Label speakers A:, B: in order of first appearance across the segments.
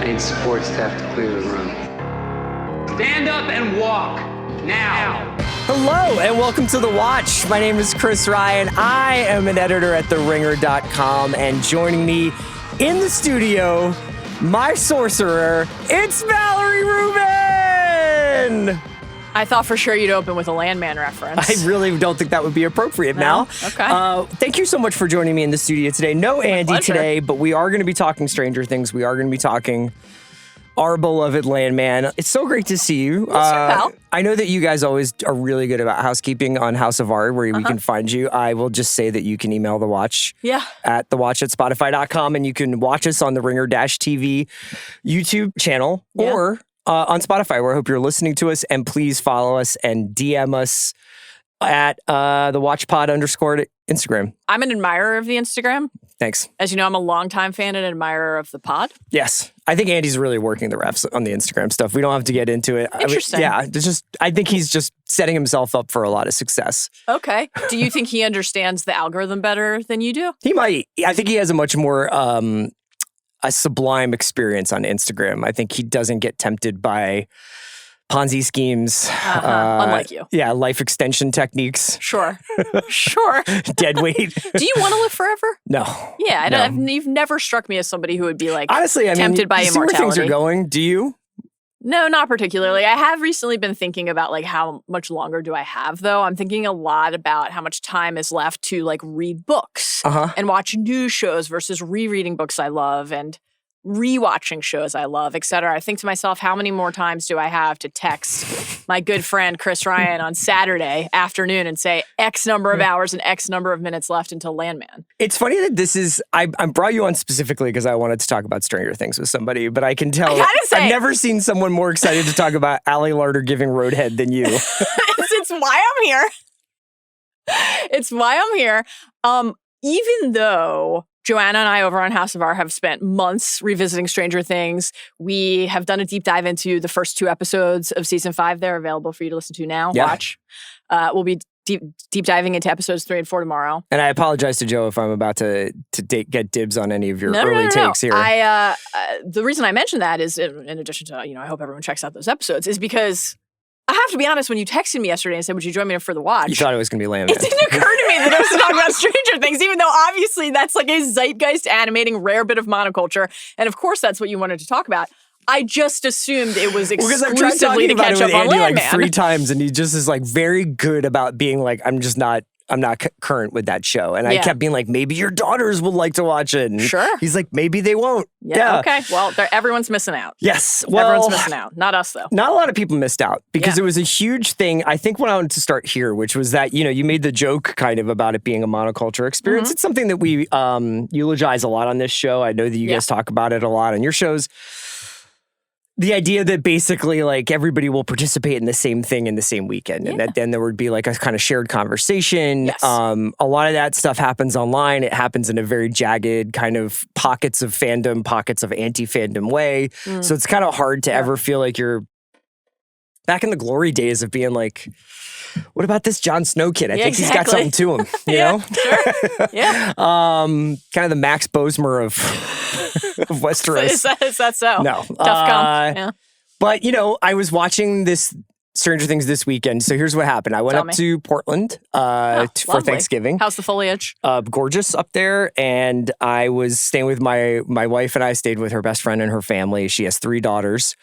A: need support staff to clear the room. Stand up and walk, now.
B: Hello, and welcome to The Watch. My name is Chris Ryan. I am an editor at TheRinger.com, and joining me in the studio, my sorcerer, it's Mallory Rubin!
C: I thought for sure you'd open with a Landman reference.
B: I really don't think that would be appropriate, Mal.
C: Okay.
B: Thank you so much for joining me in the studio today. No Andy today, but we are going to be talking Stranger Things. We are going to be talking our beloved Landman. It's so great to see you.
C: Pal.
B: I know that you guys always are really good about housekeeping on House of Art, where we can find you. I will just say that you can email The Watch at thewatch@spotify.com, and you can watch us on the Ringer-TV YouTube channel or on Spotify, where I hope you're listening to us. And please follow us and DM us at thewatchpod _ Instagram.
C: I'm an admirer of the Instagram.
B: Thanks.
C: As you know, I'm a longtime fan and admirer of the pod.
B: Yes. I think Andy's really working the refs on the Instagram stuff. We don't have to get into it.
C: Interesting.
B: I think he's just setting himself up for a lot of success.
C: Okay. Do you think he understands the algorithm better than you do?
B: He might. I think he has a much more a sublime experience on Instagram. I think he doesn't get tempted by Ponzi schemes.
C: Unlike you.
B: Yeah, life extension techniques.
C: Sure. Sure.
B: Dead weight.
C: Do you want to live forever?
B: No.
C: Yeah, you've never struck me as somebody who would be like
B: honestly,
C: tempted by
B: you
C: immortality.
B: See where things are going? Do you?
C: No, not particularly. I have recently been thinking about like how much longer do I have though. I'm thinking a lot about how much time is left to like read books and watch new shows versus rereading books I love and rewatching shows I love, etc. I think to myself, how many more times do I have to text my good friend Chris Ryan on Saturday afternoon and say X number of hours and X number of minutes left until Landman?
B: It's funny that this is, I brought you on specifically because I wanted to talk about Stranger Things with somebody, but I can tell I've never seen someone more excited to talk about Allie Larder giving Roadhead than you.
C: It's why I'm here. It's why I'm here. Even though Joanna and I over on House of R have spent months revisiting Stranger Things. We have done a deep dive into the first 2 episodes of season 5. They're available for you to listen to now. Yeah. Watch. We'll be deep diving into episodes 3 and 4 tomorrow.
B: And I apologize to Joe if I'm about to get dibs on any of your early takes here.
C: The reason I mentioned that is, in addition to, I hope everyone checks out those episodes, is because I have to be honest, when you texted me yesterday and said, would you join me for the watch?
B: You thought it was going to be Landman.
C: It didn't occur to me that I was talking about Stranger Things, even though obviously that's like a zeitgeist animating rare bit of monoculture. And of course, that's what you wanted to talk about. I just assumed it was exclusively to catch up on Landman.
B: Like 3 times, and he just is like very good about being like, I'm not current with that show. And I kept being like, maybe your daughters will like to watch it. And he's like, maybe they won't.
C: Yeah. Okay. Well, everyone's missing out.
B: Yes. Well,
C: everyone's missing out. Not us, though.
B: Not a lot of people missed out because it was a huge thing. I think when I wanted to start here, which was that, you made the joke kind of about it being a monoculture experience. It's something that we eulogize a lot on this show. I know that you guys talk about it a lot on your shows. The idea that basically like everybody will participate in the same thing in the same weekend and that then there would be like a kind of shared conversation. Yes. A lot of that stuff happens online. It happens in a very jagged kind of pockets of fandom, pockets of anti-fandom way. So it's kind of hard to ever feel like you're back in the glory days of being like, what about this Jon Snow kid? I think he's got something to him, you know?
C: Sure. Yeah.
B: Kind of the Max Bozemer of Westeros.
C: Is that so?
B: No.
C: Tough comp. Yeah.
B: But, I was watching this Stranger Things this weekend. So here's what happened. I went up to Portland for Thanksgiving.
C: How's the foliage?
B: Gorgeous up there. And I was staying with my wife, and I stayed with her best friend and her family. She has 3 daughters.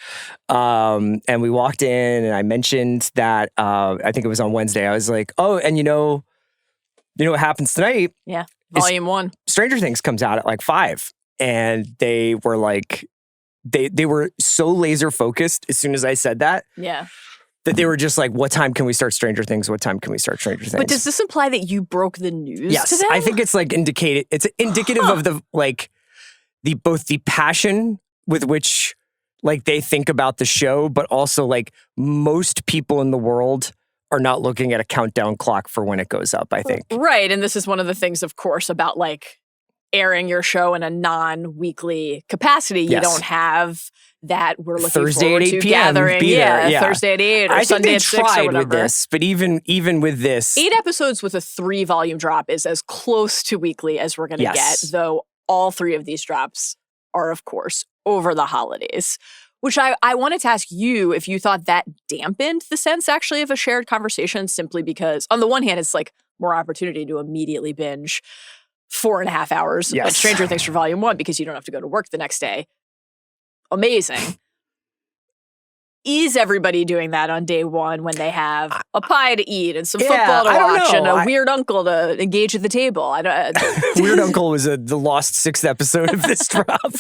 B: And we walked in, and I mentioned that, I think it was on Wednesday. I was like, oh, and you know what happens tonight?
C: Yeah. Volume 1.
B: Stranger Things comes out at like 5. And they were like, they were so laser focused as soon as I said that.
C: Yeah.
B: That they were just like, what time can we start Stranger Things? What time can we start Stranger Things?
C: But does this imply that you broke the news to them?
B: I think it's like indicated. It's indicative of the like both the passion with which like they think about the show, but also like most people in the world are not looking at a countdown clock for when it goes up, I think.
C: Right. And this is one of the things, of course, about like airing your show in a non-weekly capacity. You don't have that we're looking
B: Thursday
C: forward
B: at 8
C: to
B: p.m.
C: gathering. Yeah, Thursday at 8 or Sunday at 6 or whatever. I think they tried
B: with this, but even with this.
C: 8 episodes with a 3-volume drop is as close to weekly as we're going to get, though all 3 of these drops are, of course, over the holidays, which I wanted to ask you if you thought that dampened the sense actually of a shared conversation, simply because on the one hand, it's like more opportunity to immediately binge 4.5 hours of Stranger Things for Volume 1 because you don't have to go to work the next day. Amazing. Is everybody doing that on day one when they have a pie to eat and some football to watch and a weird uncle to engage at the table?
B: Weird Uncle was the lost 6th episode of this drop.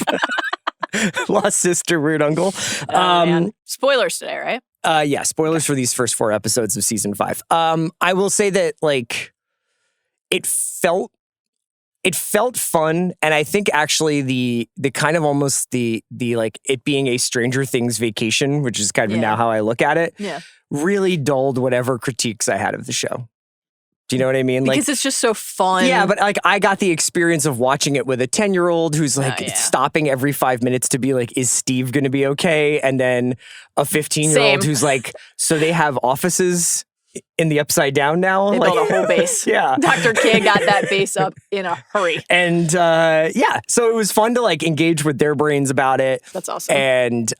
B: Lost Sister, Weird Uncle.
C: Spoilers today, right?
B: Yeah, spoilers for these first 4 episodes of season 5. I will say that like it felt fun, and I think actually the kind of almost the like it being a Stranger Things vacation, which is kind of now how I look at it, really dulled whatever critiques I had of the show. Do you know what I mean?
C: Because it's just so fun.
B: Yeah, but like I got the experience of watching it with a 10-year-old who's like stopping every 5 minutes to be like, is Steve going to be okay? And then a 15-year-old who's like, so they have offices in the Upside Down now?
C: They built a whole base.
B: Yeah.
C: Dr. K got that base up in a hurry.
B: And so it was fun to like engage with their brains about it.
C: That's awesome.
B: And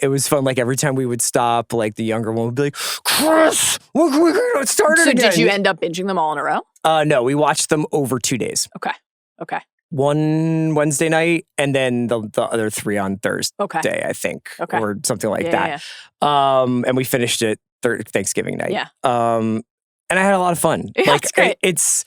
B: it was fun. Like every time we would stop, like the younger one would be like, Chris, we're going to start it again.
C: So did you end up binging them all in a row?
B: No, we watched them over 2 days.
C: Okay.
B: One Wednesday night and then the other 3 on Thursday, I think. Or something like that. Yeah. And we finished it Thanksgiving night.
C: Yeah.
B: And I had a lot of fun.
C: Yeah,
B: like
C: it's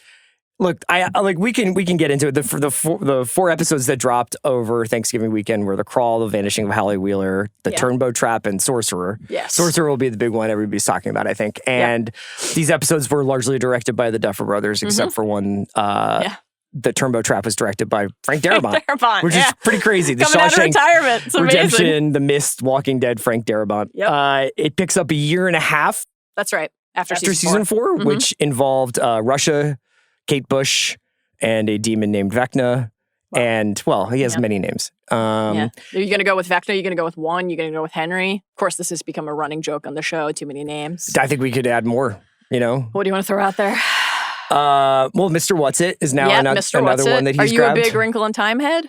C: great.
B: We can get into it. The 4 episodes that dropped over Thanksgiving weekend were The Crawl, The Vanishing of Holly Wheeler, The Turnbow Trap, and Sorcerer.
C: Yes.
B: Sorcerer will be the big one everybody's talking about, I think. And these episodes were largely directed by the Duffer Brothers, except for one. The Turnbow Trap was directed by Frank Darabont, which is pretty crazy. The
C: Coming out of retirement. It's
B: Redemption,
C: amazing.
B: The Mist, Walking Dead, Frank Darabont.
C: Yep.
B: It picks up a 1.5 years.
C: That's right. After
B: season 4, which involved Russia, Kate Bush, and a demon named Vecna. Wow. And, well, he has many names.
C: Are you going to go with Vecna? Are you going to go with one? You're going to go with Henry? Of course, this has become a running joke on the show. Too many names.
B: I think we could add more, you know?
C: What do you want to throw out there?
B: Well, Mr. Whatsit is now another one that he's grabbed.
C: Are you a big Wrinkle in Time head?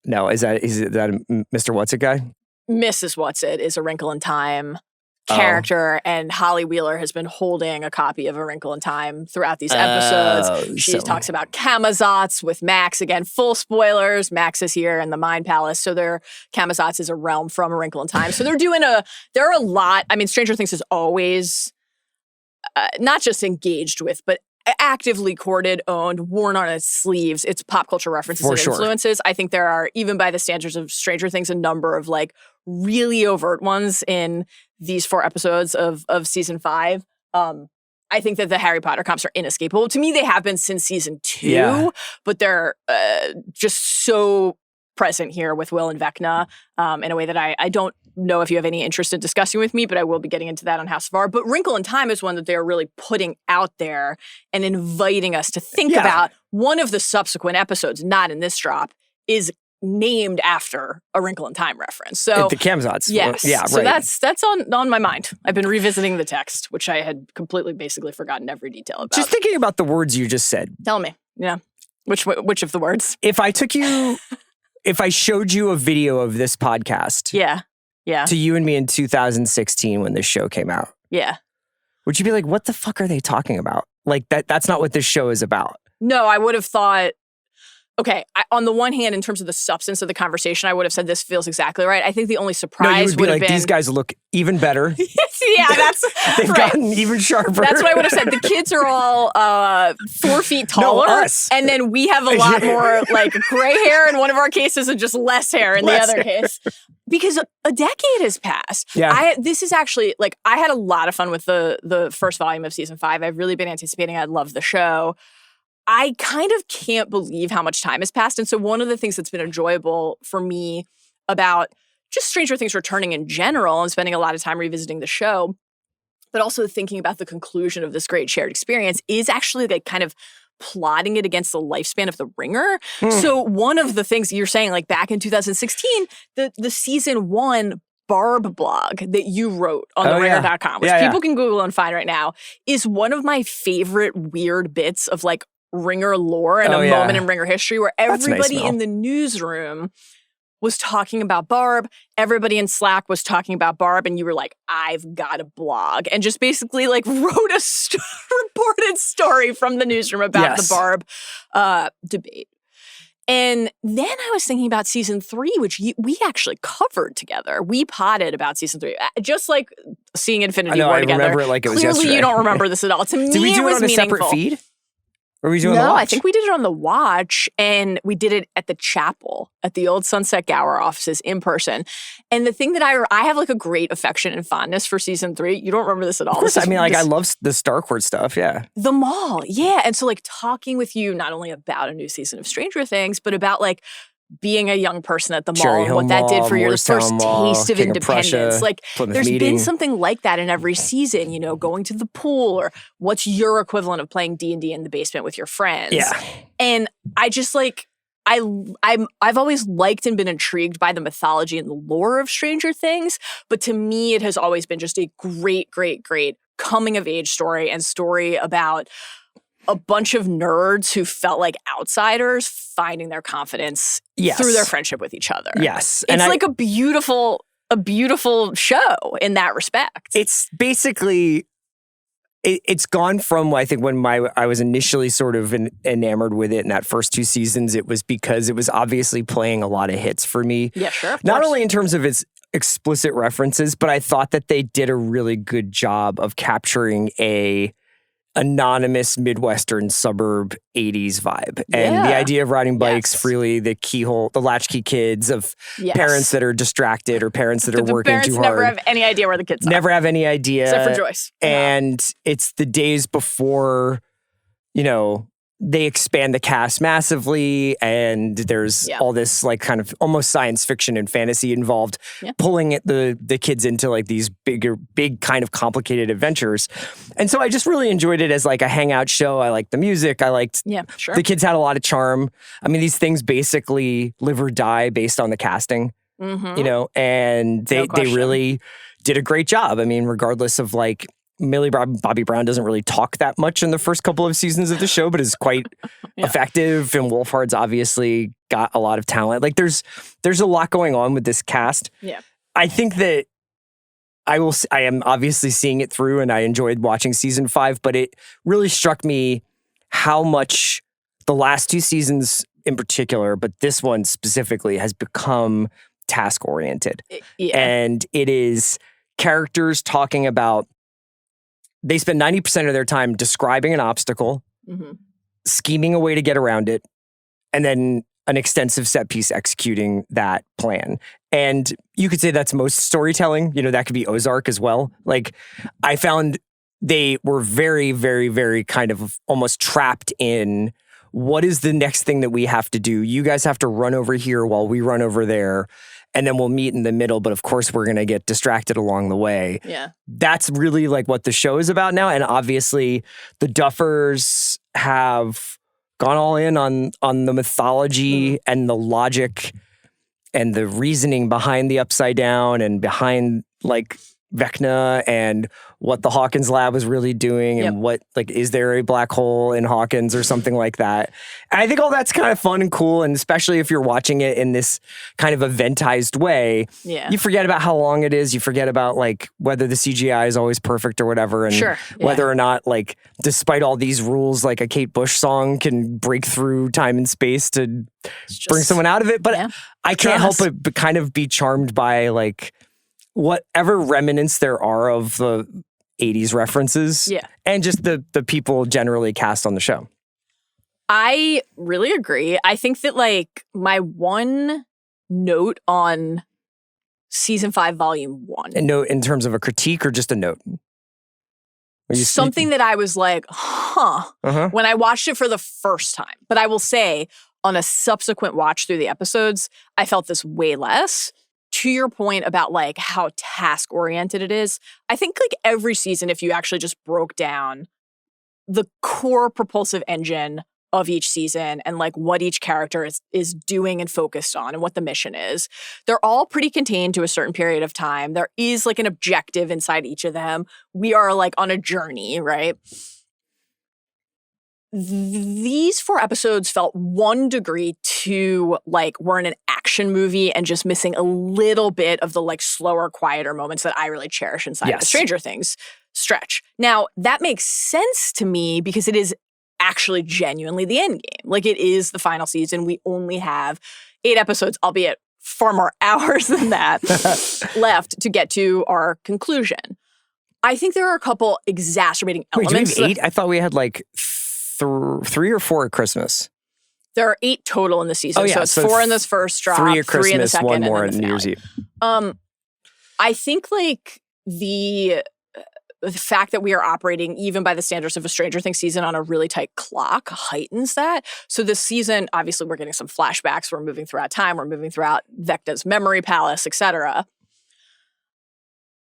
B: No, is that a Mr. Whatsit guy?
C: Mrs. Whatsit is a Wrinkle in Time character, and Holly Wheeler has been holding a copy of A Wrinkle in Time throughout these episodes. She talks about Camazotz with Max. Again, full spoilers. Max is here in the Mind Palace. So Camazotz is a realm from A Wrinkle in Time. So there are a lot. I mean, Stranger Things is always not just engaged with, but actively courted, owned, worn on its sleeves. It's pop culture references and influences. I think there are, even by the standards of Stranger Things, a number of like really overt ones in these 4 episodes of season 5. I think that the Harry Potter comps are inescapable. To me, they have been since season 2, but they're just so present here with Will and Vecna in a way that I don't know if you have any interest in discussing with me, but I will be getting into that on House of R. But Wrinkle in Time is one that they're really putting out there and inviting us to think about. One of the subsequent episodes, not in this drop, is named after a Wrinkle in Time reference. So
B: the Camazotz.
C: Yes.
B: Yeah, right.
C: So that's on my mind. I've been revisiting the text, which I had completely basically forgotten every detail about.
B: Just thinking about the words you just said.
C: Tell me. Yeah. Which of the words?
B: If I showed you a video of this podcast.
C: Yeah.
B: To you and me in 2016 when this show came out.
C: Yeah.
B: Would you be like, what the fuck are they talking about? Like that's not what this show is about.
C: No, I would have thought, okay, on the one hand, in terms of the substance of the conversation, I would have said this feels exactly right. I think the only surprise would have been
B: these guys look even better.
C: Yeah, that's
B: they've gotten even sharper.
C: That's what I would have said. The kids are all 4 feet taller,
B: us.
C: And then we have a lot more like gray hair in one of our cases and just less hair in the other case. Because a decade has passed.
B: Yeah.
C: This is actually, like, I had a lot of fun with the first volume of season 5. I've really been anticipating. I love the show. I kind of can't believe how much time has passed. And so one of the things that's been enjoyable for me about just Stranger Things returning in general and spending a lot of time revisiting the show, but also thinking about the conclusion of this great shared experience, is actually like kind of plotting it against the lifespan of The Ringer. So one of the things you're saying, like back in 2016, the season 1 Barb blog that you wrote on theringer.com, which people can Google and find right now, is one of my favorite weird bits of like Ringer lore and a moment in Ringer history where everybody in the newsroom was talking about Barb. Everybody in Slack was talking about Barb, and you were like, I've got a blog. And just basically like wrote a reported story from the newsroom about the Barb debate. And then I was thinking about season 3, which we actually covered together. We potted about season 3, just like seeing Infinity War together.
B: I remember it like it was yesterday.
C: Clearly, you don't remember this at all. To me,
B: did we do
C: it was
B: on a
C: meaningful.
B: separate feed? Or were we doing on the watch?
C: I think we did it on the watch, and we did it at the chapel at the old Sunset Gower offices in person. And the thing that I have like a great affection and fondness for season 3. You don't remember this at all.
B: Of course, I mean, like I love the Starcourt stuff. Yeah,
C: the mall. Yeah, and so like talking with you not only about a new season of Stranger Things, but about like being a young person at the mall and what that did for your first taste of independence. Like there's been something like that in every season, you know, going to the pool or what's your equivalent of playing D&D in the basement with your friends.
B: Yeah. And
C: I just like, I've always liked and been intrigued by the mythology and the lore of Stranger Things, but to me it has always been just a great, great, great coming of age story and story about a bunch of nerds who felt like outsiders finding their confidence through their friendship with each other.
B: Yes.
C: It's like a beautiful show in that respect.
B: It's basically, it's gone from, I think when I was initially sort of enamored with it in that first 2 seasons, it was because it was obviously playing a lot of hits for me.
C: Yeah, sure.
B: Not only in terms of its explicit references, but I thought that they did a really good job of capturing a anonymous Midwestern suburb 80s vibe. And the idea of riding bikes freely, the latchkey kids of parents that are distracted or parents that are working too hard.
C: The parents never have any idea where the kids are.
B: Never have any idea.
C: Except for Joyce.
B: And it's the days before, you know, they expand the cast massively and there's all this like kind of almost science fiction and fantasy involved, pulling the kids into like these big kind of complicated adventures. And so I just really enjoyed it as like a hangout show. I liked the music. I liked the kids had a lot of charm. I mean, these things basically live or die based on the casting, you know, and they really did a great job. I mean, regardless of like, Millie Bobby Brown doesn't really talk that much in the first couple of seasons of the show, but is quite effective. And Wolfhard's obviously got a lot of talent. Like there's a lot going on with this cast.
C: Yeah,
B: I think that I am obviously seeing it through, and I enjoyed watching season 5. But it really struck me how much the last 2 seasons in particular, but this one specifically, has become task oriented. And it is characters talking about. They spend 90% of their time describing an obstacle, scheming a way to get around it, and then an extensive set piece executing that plan. And you could say that's most storytelling. You know, that could be Ozark as well. Like, I found they were very, very, very kind of almost trapped in what is the next thing that we have to do? You guys have to run over here while we run over there. And then we'll meet in the middle, but of course we're going to get distracted along the way.
C: Yeah.
B: That's really like what the show is about now. And obviously the Duffers have gone all in on the mythology and the logic and the reasoning behind the Upside Down and behind like Vecna and what the Hawkins lab was really doing and what, like, is there a black hole in Hawkins or something like that? And I think all that's kind of fun and cool. And especially if you're watching it in this kind of eventized way, you forget about how long it is. You forget about like whether the CGI is always perfect or whatever. And whether or not, like, despite all these rules, like a Kate Bush song can break through time and space to bring someone out of it. But I can't help but kind of be charmed by like, whatever remnants there are of the 80s references and just the people generally cast on the show.
C: I really agree. I think that like my one note on season 5, volume 1.
B: A note in terms of a critique or just a note?
C: Something that I was like, when I watched it for the first time. But I will say on a subsequent watch through the episodes, I felt this way less. To your point about like how task oriented it is, I think like every season, if you actually just broke down the core propulsive engine of each season and like what each character is doing and focused on and what the mission is, they're all pretty contained to a certain period of time. There is like an objective inside each of them. We are like on a journey, right? these 4 episodes felt 1 degree too like we're in an action movie and just missing a little bit of the like slower, quieter moments that I really cherish inside the Stranger Things stretch. Now, that makes sense to me because it is actually genuinely the end game. Like, it is the final season. We only have 8 episodes, albeit far more hours than that, left to get to our conclusion. I think there are a couple exacerbating elements.
B: Wait, do we have 8? I thought we had like 3 or 4 at Christmas.
C: There are 8 total in the season. So it's 4 in this first drop,
B: 3 at Christmas,
C: 3 in the second,
B: 1 more
C: and
B: at New Year's Eve.
C: I think like the fact that we are operating, even by the standards of a Stranger Things season, on a really tight clock heightens that. So this season, obviously, we're getting some flashbacks. We're moving throughout time. We're moving throughout Vecna's memory palace, etc.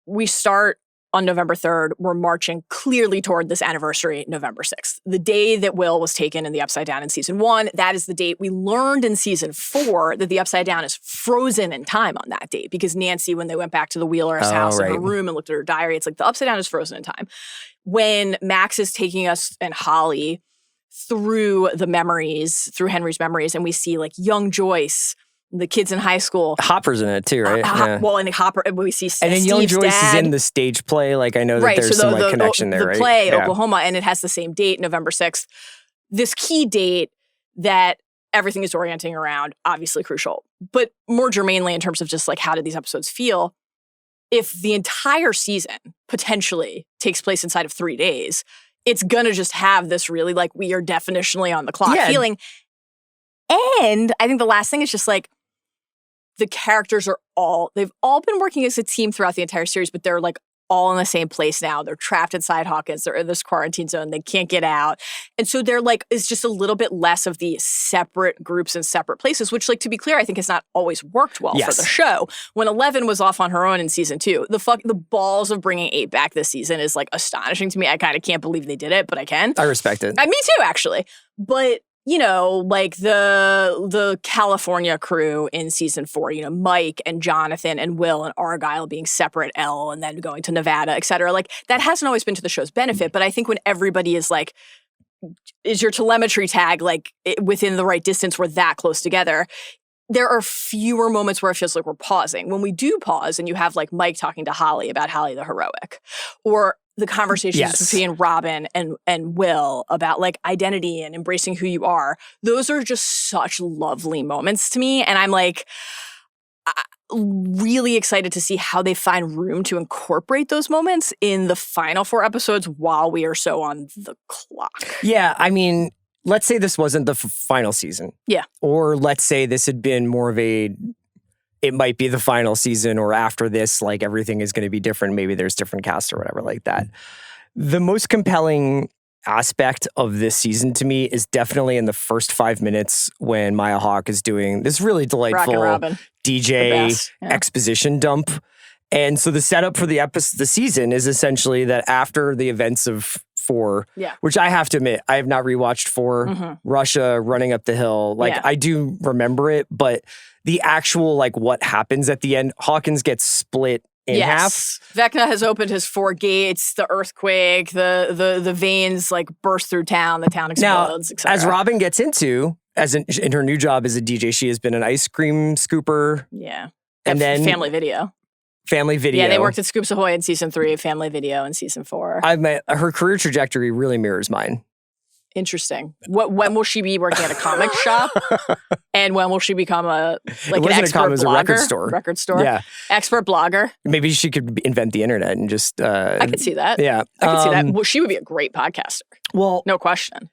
C: We start on November 3rd. We're marching clearly toward this anniversary, November 6th. The day that Will was taken in the Upside Down in season 1, that is the date we learned in season 4 that the Upside Down is frozen in time on that date, because Nancy, when they went back to the Wheelers' house in her room and looked at her diary, it's like the Upside Down is frozen in time. When Max is taking us and Holly through the memories, through Henry's memories, and we see like young Joyce, the kids in high school.
B: Hopper's in it too, right?
C: Well, and Hopper, we see
B: and then
C: Steve's
B: young Joyce
C: dad.
B: is in the stage play. Like, I know that there's some like connection there, right?
C: The play, Oklahoma, and it has the same date, November 6th. This key date that everything is orienting around, obviously crucial. But more germanely, in terms of just like how did these episodes feel, if the entire season potentially takes place inside of 3 days, it's gonna just have this really like we are definitionally on the clock feeling. And I think the last thing is just like, the characters they've all been working as a team throughout the entire series, but they're like all in the same place now. They're trapped inside Hawkins. They're in this quarantine zone. They can't get out. And so they're like, it's just a little bit less of the separate groups and separate places, which, like, to be clear, I think has not always worked well for the show. When 11 was off on her own in season 2, the balls of bringing 8 back this season is like astonishing to me. I kind of can't believe they did it, but I can.
B: I respect it.
C: Me too, actually. But you know, like the California crew in season 4, you know, Mike and Jonathan and Will and Argyle being separate, Elle, and then going to Nevada, et cetera. Like, that hasn't always been to the show's benefit. But I think when everybody is like, is your telemetry tag like within the right distance, we're that close together, there are fewer moments where it feels like we're pausing. When we do pause and you have like Mike talking to Holly about Holly the Heroic, or the conversations between Robin and Will about like identity and embracing who you are, those are just such lovely moments to me. And I'm like really excited to see how they find room to incorporate those moments in the final 4 episodes while we are so on the clock.
B: Yeah, I mean, let's say this wasn't the final season. Yeah. Or let's say this had been more of it might be the final season, or after this, like everything is going to be different. Maybe there's different cast or whatever like that. The most compelling aspect of this season to me is definitely in the first 5 minutes when Maya Hawke is doing this really delightful DJ exposition dump. And so the setup for the season is essentially that after the events of 4, which I have to admit, I have not rewatched 4, Russia running up the hill. Like, I do remember it, but the actual, like, what happens at the end, Hawkins gets split in half.
C: Vecna has opened his 4 gates, the earthquake, the veins, like, burst through town, the town explodes, etc.
B: As Robin gets into, in her new job as a DJ, she has been an ice cream scooper.
C: Yeah.
B: And then
C: Family Video.
B: Yeah,
C: they worked at Scoops Ahoy in season 3, Family Video in season 4.
B: Her career trajectory really mirrors mine.
C: Interesting. When will she be working at a comic shop? And when will she become an expert blogger? It was a record store. Record store?
B: Yeah.
C: Expert blogger.
B: Maybe she could invent the internet and just...
C: I could see that.
B: Yeah.
C: I could see that. Well, she would be a great podcaster.
B: Well...
C: No question.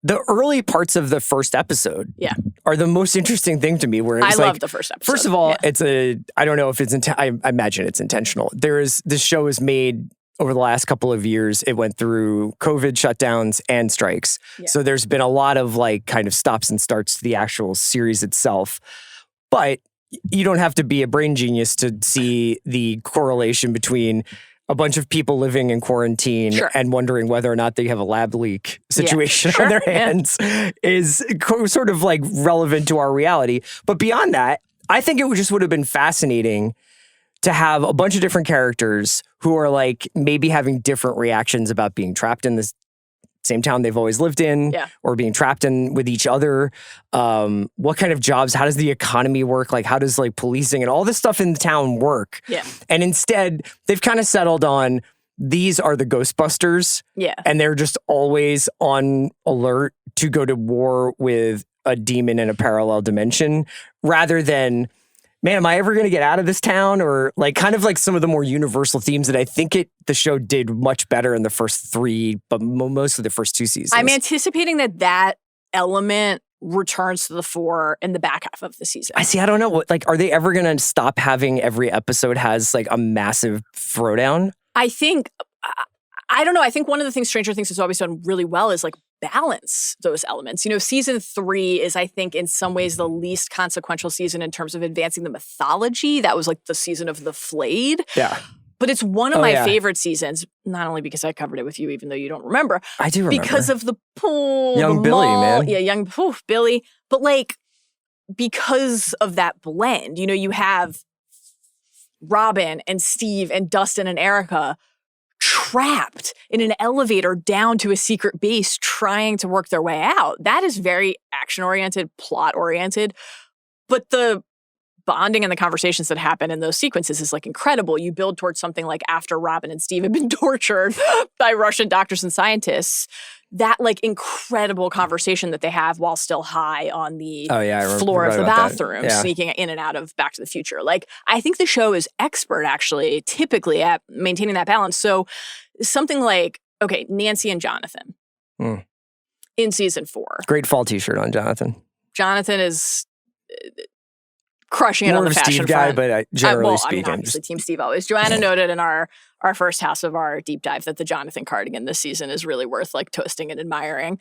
B: The early parts of the first episode are the most interesting thing to me. Where it's
C: I love the first episode.
B: First of all, I don't know if it's I imagine it's intentional. This show is made over the last couple of years. It went through COVID shutdowns and strikes. Yeah. So there's been a lot of like kind of stops and starts to the actual series itself. But you don't have to be a brain genius to see the correlation between a bunch of people living in quarantine and wondering whether or not they have a lab leak situation on their hands is sort of like relevant to our reality. But beyond that, I think it would have been fascinating to have a bunch of different characters who are like maybe having different reactions about being trapped in this same town they've always lived in or being trapped in with each other. What kind of jobs? How does the economy work? Like, how does like policing and all this stuff in the town work?
C: Yeah.
B: And instead, they've kind of settled on these are the Ghostbusters.
C: Yeah.
B: And they're just always on alert to go to war with a demon in a parallel dimension rather than, man, am I ever going to get out of this town? Or like kind of like some of the more universal themes that I think the show did much better in the first 3, but mostly the first 2 seasons.
C: I'm anticipating that element returns to the fore in the back half of the season.
B: I don't know. Like, are they ever going to stop having every episode has like a massive throwdown?
C: I think, I don't know. I think one of the things Stranger Things has always done really well is like balance those elements. You know, season 3 is, I think, in some ways the least consequential season in terms of advancing the mythology. That was like the season of the flayed.
B: Yeah.
C: But it's one of my favorite seasons, not only because I covered it with you, even though you don't remember.
B: I do remember.
C: Because of the pool,
B: young
C: the
B: Billy,
C: mall.
B: man.
C: Yeah, young Billy. But like, because of that blend, you know, you have Robin and Steve and Dustin and Erica trapped in an elevator down to a secret base trying to work their way out. That is very action-oriented, plot-oriented. But the bonding and the conversations that happen in those sequences is like incredible. You build towards something like after Robin and Steve have been tortured by Russian doctors and scientists. That like incredible conversation that they have while still high on the floor of the bathroom, sneaking in and out of Back to the Future. Like, I think the show is expert actually, typically at maintaining that balance. So something like, okay, Nancy and Jonathan in season 4.
B: Great fall t-shirt on Jonathan.
C: Jonathan is crushing it on the fashion
B: Steve guy,
C: front.
B: but generally
C: I mean,
B: speaking,
C: obviously Team Steve always. Joanna noted in our first house of our deep dive that the Jonathan cardigan this season is really worth like toasting and admiring.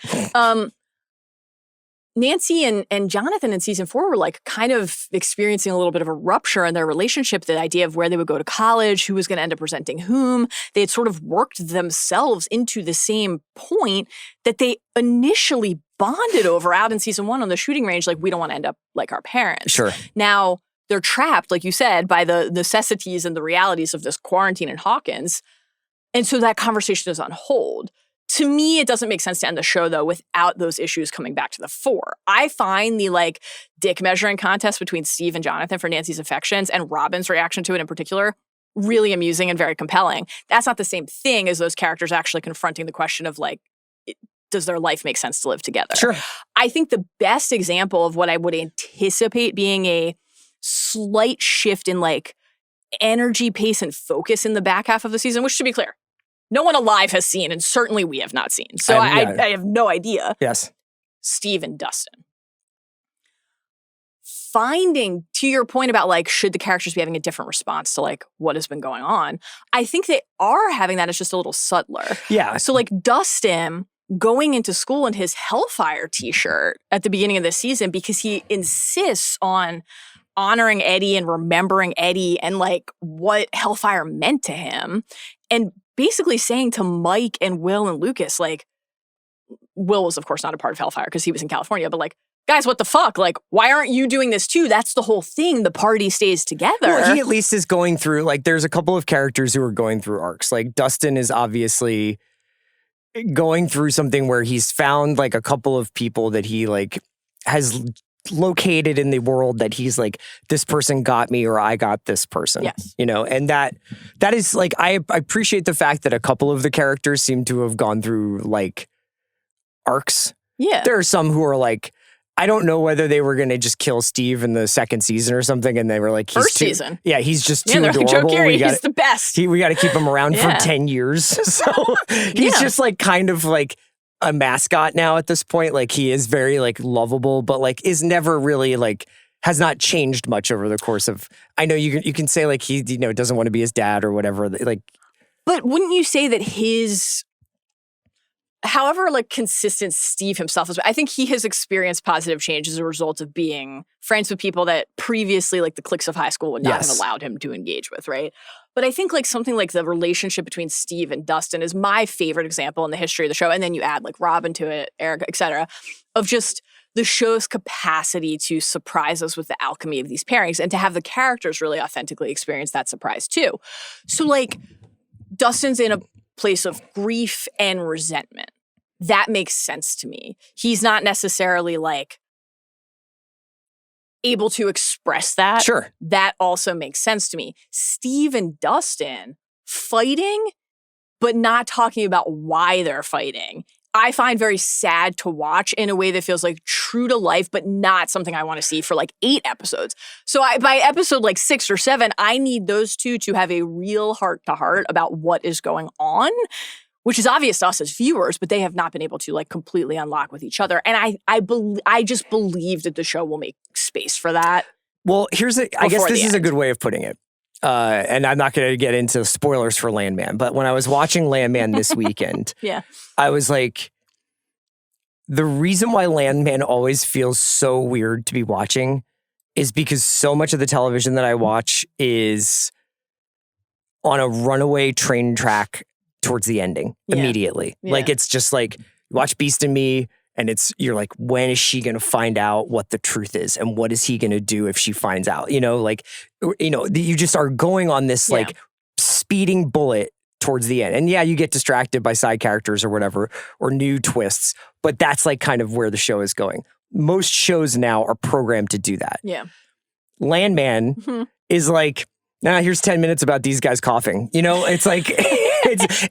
C: Nancy and Jonathan in season 4 were like kind of experiencing a little bit of a rupture in their relationship, the idea of where they would go to college, who was going to end up presenting whom. They had sort of worked themselves into the same point that they initially bonded over out in season 1 on the shooting range. Like, we don't want to end up like our parents.
B: Sure.
C: Now they're trapped, like you said, by the necessities and the realities of this quarantine in Hawkins. And so that conversation is on hold. To me, it doesn't make sense to end the show, though, without those issues coming back to the fore. I find the, like, dick measuring contest between Steve and Jonathan for Nancy's affections and Robin's reaction to it in particular really amusing and very compelling. That's not the same thing as those characters actually confronting the question of, like, does their life make sense to live together?
B: Sure.
C: I think the best example of what I would anticipate being a slight shift in, like, energy, pace, and focus in the back half of the season, which, to be clear, no one alive has seen, and certainly we have not seen. So I have no idea.
B: Yes.
C: Steve and Dustin. Finding, to your point about, like, should the characters be having a different response to, like, what has been going on? I think they are having that. It's just a little subtler.
B: Yeah.
C: So, like, Dustin going into school in his Hellfire t-shirt at the beginning of the season because he insists on honoring Eddie and remembering Eddie and, like, what Hellfire meant to him. And basically saying to Mike and Will and Lucas, like, Will was, of course, not a part of Hellfire because he was in California, but, like, guys, what the fuck? Like, why aren't you doing this too? That's the whole thing. The party stays together.
B: Well, he at least is going through, like, there's a couple of characters who are going through arcs. Like, Dustin is obviously going through something where he's found, like, a couple of people that he, like, has located in the world that he's like, this person got me or I got this person.
C: Yes.
B: You know, and that is like, I appreciate the fact that a couple of the characters seem to have gone through like arcs.
C: Yeah.
B: There are some who are like, I don't know whether they were going to just kill Steve in the second season or something, and they were like,
C: first season.
B: Yeah, he's just too
C: they're
B: adorable.
C: Like, Joe Keery, he's the best.
B: We got to keep him around for 10 years. So he's just like kind of like a mascot now at this point. Like, he is very like lovable, but like is never really like, has not changed much over the course of, I know you can say like he, you know, doesn't want to be his dad or whatever. Like,
C: but wouldn't you say that his, however like consistent Steve himself is, I think he has experienced positive change as a result of being friends with people that previously like the cliques of high school would not have allowed him to engage with, right? But I think like something like the relationship between Steve and Dustin is my favorite example in the history of the show. And then you add like Robin to it, Erica, et cetera, of just the show's capacity to surprise us with the alchemy of these pairings and to have the characters really authentically experience that surprise too. So like Dustin's in a place of grief and resentment that makes sense to me. He's not necessarily like able to express that.
B: Sure.
C: That also makes sense to me. Steve and Dustin fighting, but not talking about why they're fighting, I find very sad to watch in a way that feels like true to life, but not something I want to see for like 8 episodes. So by episode like 6 or 7, I need those two to have a real heart-to-heart about what is going on, which is obvious to us as viewers, but they have not been able to like completely unlock with each other. And I just believe that the show will make space for that.
B: Well, I guess this is a good way of putting it. And I'm not going to get into spoilers for Landman, but when I was watching Landman this weekend, I was like, the reason why Landman always feels so weird to be watching is because so much of the television that I watch is on a runaway train track towards the ending immediately. Yeah. Like, it's just like, you watch Beast and Me, and you're like, when is she going to find out what the truth is? And what is he going to do if she finds out? You just are going on this like speeding bullet towards the end. And you get distracted by side characters or whatever, or new twists. But that's like kind of where the show is going. Most shows now are programmed to do that. Yeah. Landman is like, here's 10 minutes about these guys coughing. It's like...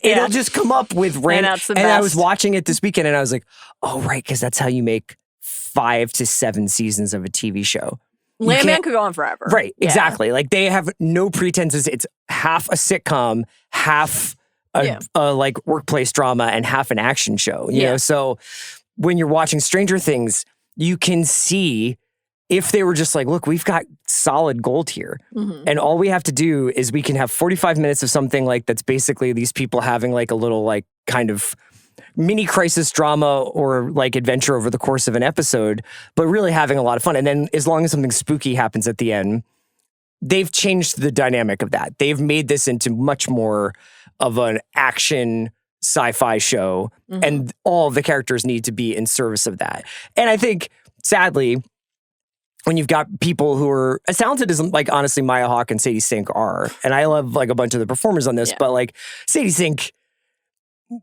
B: It'll just come up with random. And I was watching it this weekend and I was like, oh, right, because that's how you make 5 to 7 seasons of a TV show.
C: Landman could go on forever.
B: Right, exactly. Like, they have no pretenses. It's half a sitcom, half a like workplace drama, and half an action show. You know, so when you're watching Stranger Things, you can see if they were just like, look, we've got solid gold here. And all we have to do is we can have 45 minutes of something like that's basically these people having like a little like kind of mini crisis drama or like adventure over the course of an episode, but really having a lot of fun. And then as long as something spooky happens at the end, they've changed the dynamic of that. They've made this into much more of an action sci-fi show, and all of the characters need to be in service of that. And I think, sadly, when you've got people who are as talented as, like, honestly, Maya Hawke and Sadie Sink are, and I love, like, a bunch of the performers on this, but, like, Sadie Sink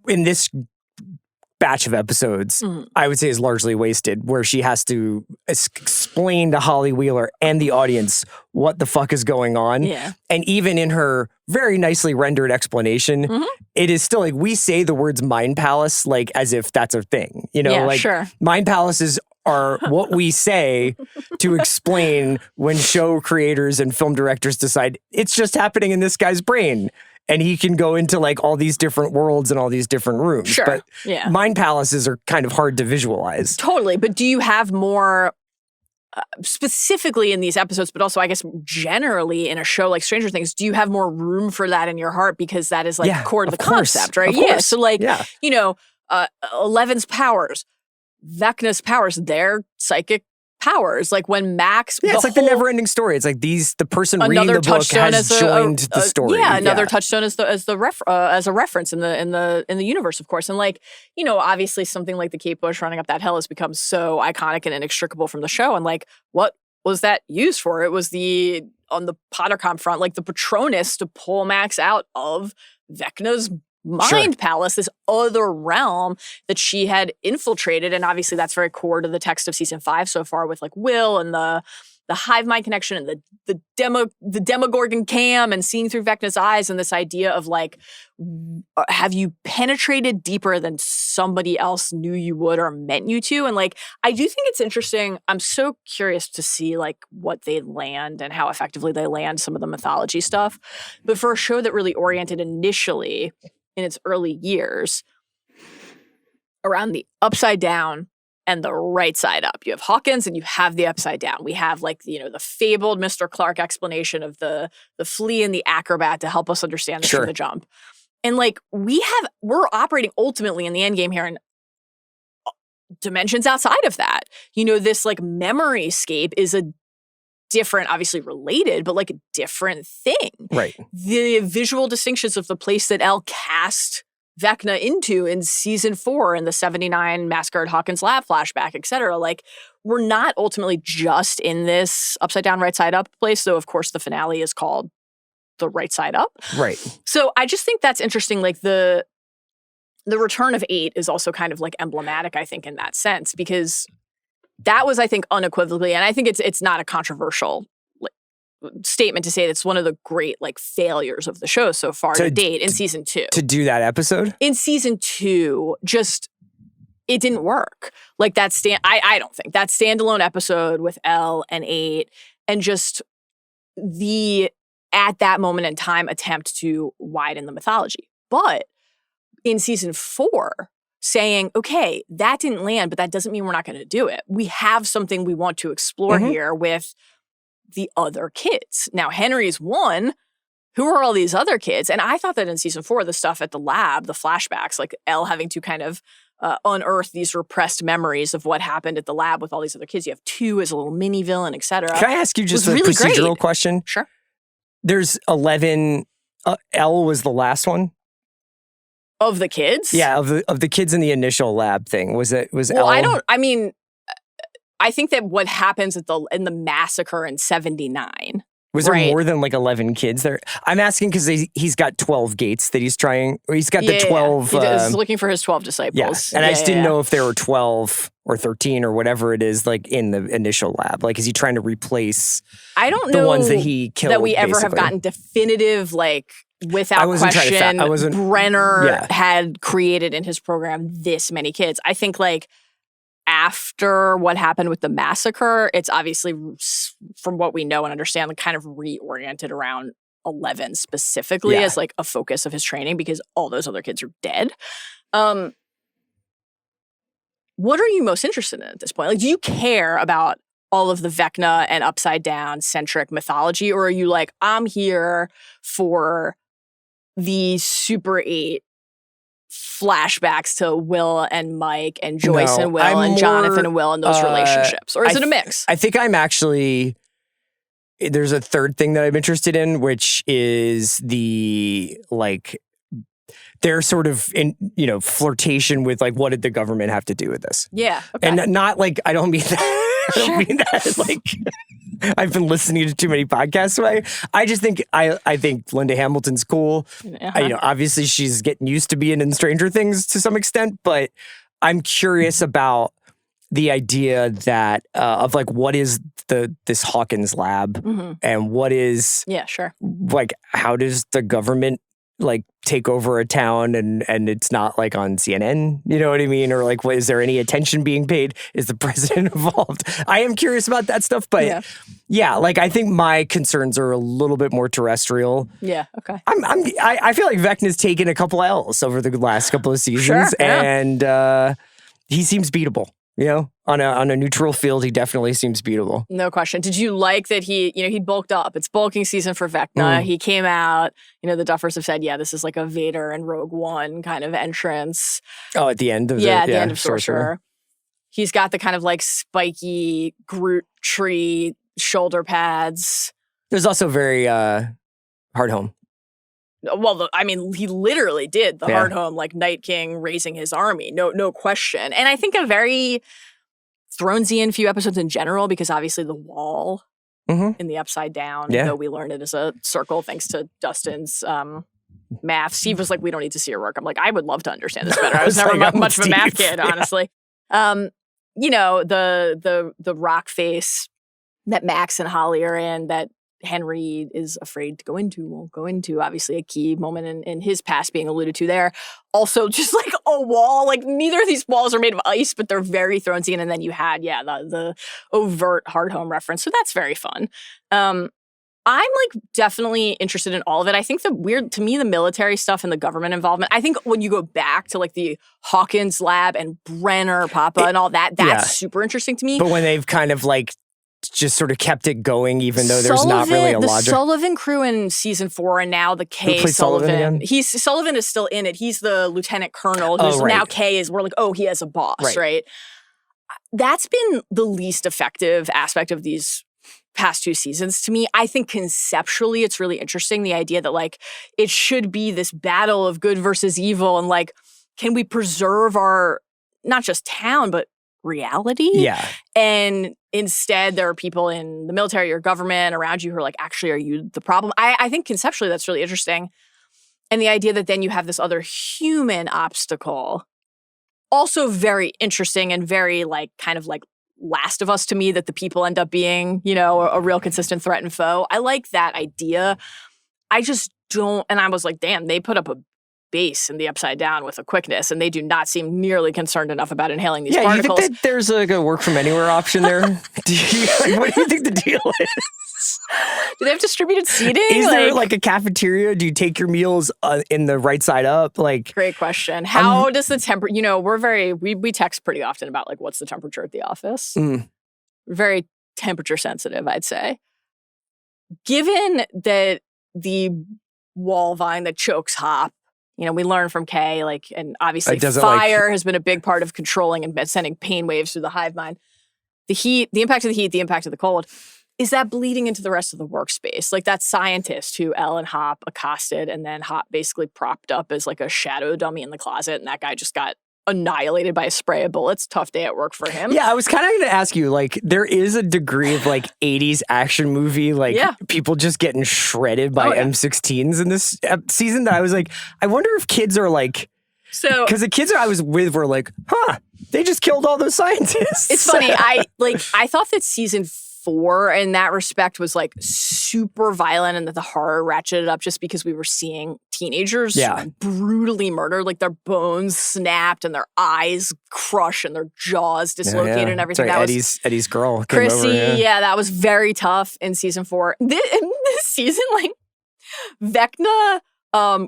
B: in this batch of episodes, I would say is largely wasted, where she has to explain to Holly Wheeler and the audience what the fuck is going on. Yeah. And even in her very nicely rendered explanation, it is still like, we say the words mind palace, like, as if that's a thing, mind palaces are what we say to explain when show creators and film directors decide it's just happening in this guy's brain. And he can go into like all these different worlds and all these different rooms.
C: Sure.
B: But mind palaces are kind of hard to visualize.
C: Totally. But do you have more, specifically in these episodes, but also I guess generally in a show like Stranger Things, do you have more room for that in your heart? Because that is like core to the concept, right? Yeah. So like, Eleven's powers, Vecna's powers, their psychic powers. Like when Max,
B: it's like the never-ending story. It's like the person reading the book has joined the story.
C: Another touchstone as a reference in the universe, of course. And like, obviously something like the Kate Bush running up that hill has become so iconic and inextricable from the show. And like, what was that used for? It was on the Pottercom front, like the Patronus to pull Max out of Vecna's mind palace, this other realm that she had infiltrated. And obviously that's very core to the text of season 5 so far, with like Will and the hive mind connection and the Demogorgon cam and seeing through Vecna's eyes, and this idea of like, have you penetrated deeper than somebody else knew you would or meant you to? And like, I do think it's interesting. I'm so curious to see like what they land and how effectively they land some of the mythology stuff. But for a show that really oriented initially in its early years around the upside down and the right side up. You have Hawkins and you have the upside down. We have like, the fabled Mr. Clark explanation of the flea and the acrobat to help us understand this from the jump. And like, we're operating ultimately in the end game here in dimensions outside of that. This like memory scape is a different, obviously related, but like a different thing. Right. The visual distinctions of the place that Elle cast Vecna into in season 4 in the 79 Masquerade Hawkins lab flashback, etc. Like, we're not ultimately just in this upside down, right side up place, though of course the finale is called The Right Side Up. Right. So I just think that's interesting, like the the return of 8 is also kind of like emblematic, I think, in that sense, because that was, I think, unequivocally, and I think it's not a controversial statement to say that's one of the great like failures of the show so far to date in season 2.
B: To do that episode?
C: In season 2, just it didn't work. Like that I don't think that standalone episode with Elle and 8 and just the at that moment in time attempt to widen the mythology. But in season 4, saying, okay, that didn't land, but that doesn't mean we're not going to do it. We have something we want to explore here with the other kids. Now, Henry's one. Who are all these other kids? And I thought that in season 4, the stuff at the lab, the flashbacks, like Elle having to kind of unearth these repressed memories of what happened at the lab with all these other kids. You have 2 as a little mini villain, et cetera.
B: Can I ask you just a really procedural question?
C: Sure.
B: There's 11. Elle was the last one.
C: Of the kids?
B: Yeah, of the kids in the initial lab thing. Was Elle?
C: I think that what happens in the massacre in 79.
B: Was there more than like 11 kids there? I'm asking because he's got 12 gates that he's trying, or he's got the 12.
C: He's looking for his 12 disciples.
B: Yeah. And I just didn't know if there were 12 or 13 or whatever it is, like in the initial lab. Like, is he trying to replace the ones that he killed?
C: That we ever have gotten definitive, like, without question, Brenner had created in his program this many kids. I think, like, after what happened with the massacre, it's obviously, from what we know and understand, like, kind of reoriented around 11 specifically as like a focus of his training because all those other kids are dead. What are you most interested in at this point? Like, do you care about all of the Vecna and Upside Down centric mythology, or are you like, I'm here for the Super 8 flashbacks to Will and Mike and Joyce and Will and Jonathan and Will and those relationships? Or is it a mix?
B: I think I'm actually, there's a third thing that I'm interested in, which is the, like, their sort of, flirtation with, like, what did the government have to do with this?
C: Yeah. Okay.
B: And not like, I don't mean that. I don't mean that like I've been listening to too many podcasts. So I just think I think Linda Hamilton's cool. Obviously she's getting used to being in Stranger Things to some extent, but I'm curious about the idea that of like what is this Hawkins lab and what is like how does the government like take over a town and it's not like on CNN, you know what I mean? Or like, is there any attention being paid? Is the president involved? I am curious about that stuff, but like I think my concerns are a little bit more terrestrial.
C: Yeah, okay.
B: I feel like Vecna's taken a couple L's over the last couple of seasons, and he seems beatable. On a neutral field, he definitely seems beatable.
C: No question. Did you like that he bulked up? It's bulking season for Vecna. He came out, the Duffers have said, this is like a Vader and Rogue One kind of entrance.
B: Oh, at the end of
C: the end of Sorcerer. He's got the kind of like spiky Groot tree shoulder pads.
B: There's also very hard home.
C: Well, he literally did the hard home, like Night King raising his army, no question. And I think a very Thronesian few episodes in general, because obviously the wall in the Upside Down, though we learned it as a circle thanks to Dustin's math. Steve was like, we don't need to see your work. I'm like, I would love to understand this better. I was never much of a math kid, honestly. The rock face that Max and Holly are in that Henry is afraid to won't go into, obviously a key moment in his past being alluded to there. Also just like a wall, like neither of these walls are made of ice, but they're very Thronesian. And then you had, the overt hard home reference. So that's very fun. I'm like definitely interested in all of it. I think to me, the military stuff and the government involvement, I think when you go back to like the Hawkins lab and Brenner, Papa and all that, that's super interesting to me.
B: But when they've kind of like just sort of kept it going, even though there's not really a logic.
C: The Sullivan crew in season 4, and now the K Sullivan. Sullivan is still in it. He's the lieutenant colonel who's now K is. We're like, he has a boss, right? That's been the least effective aspect of these past 2 seasons to me. I think conceptually it's really interesting, the idea that like it should be this battle of good versus evil, and like, can we preserve our not just town but reality?
B: Yeah.
C: And instead, there are people in the military or government around you who are like, actually, are you the problem? I think conceptually that's really interesting. And the idea that then you have this other human obstacle, also very interesting and very like kind of like Last of Us to me, that the people end up being, you know, a real consistent threat and foe. I like that idea. I just don't, and I was like, damn, they put up a base in the Upside Down with a quickness, and they do not seem nearly concerned enough about inhaling these particles.
B: You think that there's like a work from anywhere option there? What do you think the deal is?
C: Do they have distributed seating?
B: Is there like a cafeteria? Do you take your meals in the right side up? Like,
C: great question. How does the temperature? You know, we text pretty often about like what's the temperature at the office. Very temperature sensitive, I'd say. Given that the wall vine that chokes Hop, you know, we learn from Kay, like, and obviously fire has been a big part of controlling and sending pain waves through the hive mind. The heat, the impact of the heat, the impact of the cold. Is that bleeding into the rest of the workspace? Like that scientist who Elle and Hop accosted, and then Hop basically propped up as like a shadow dummy in the closet, and that guy just got annihilated by a spray of bullets. Tough day at work for him.
B: Yeah, I was kind of going to ask you, like, there is a degree of like 80s action movie, like people just getting shredded by M16s in this season that I was like, I wonder if kids are like, because the kids I was with were like, they just killed all those scientists.
C: It's funny. I thought that season 4 in that respect was like super violent, and that the horror ratcheted up just because we were seeing teenagers brutally murdered, like their bones snapped and their eyes crushed and their jaws dislocated and everything.
B: Sorry, that Eddie's girl came
C: Chrissy,
B: over,
C: that was very tough in season 4. In this season, like Vecna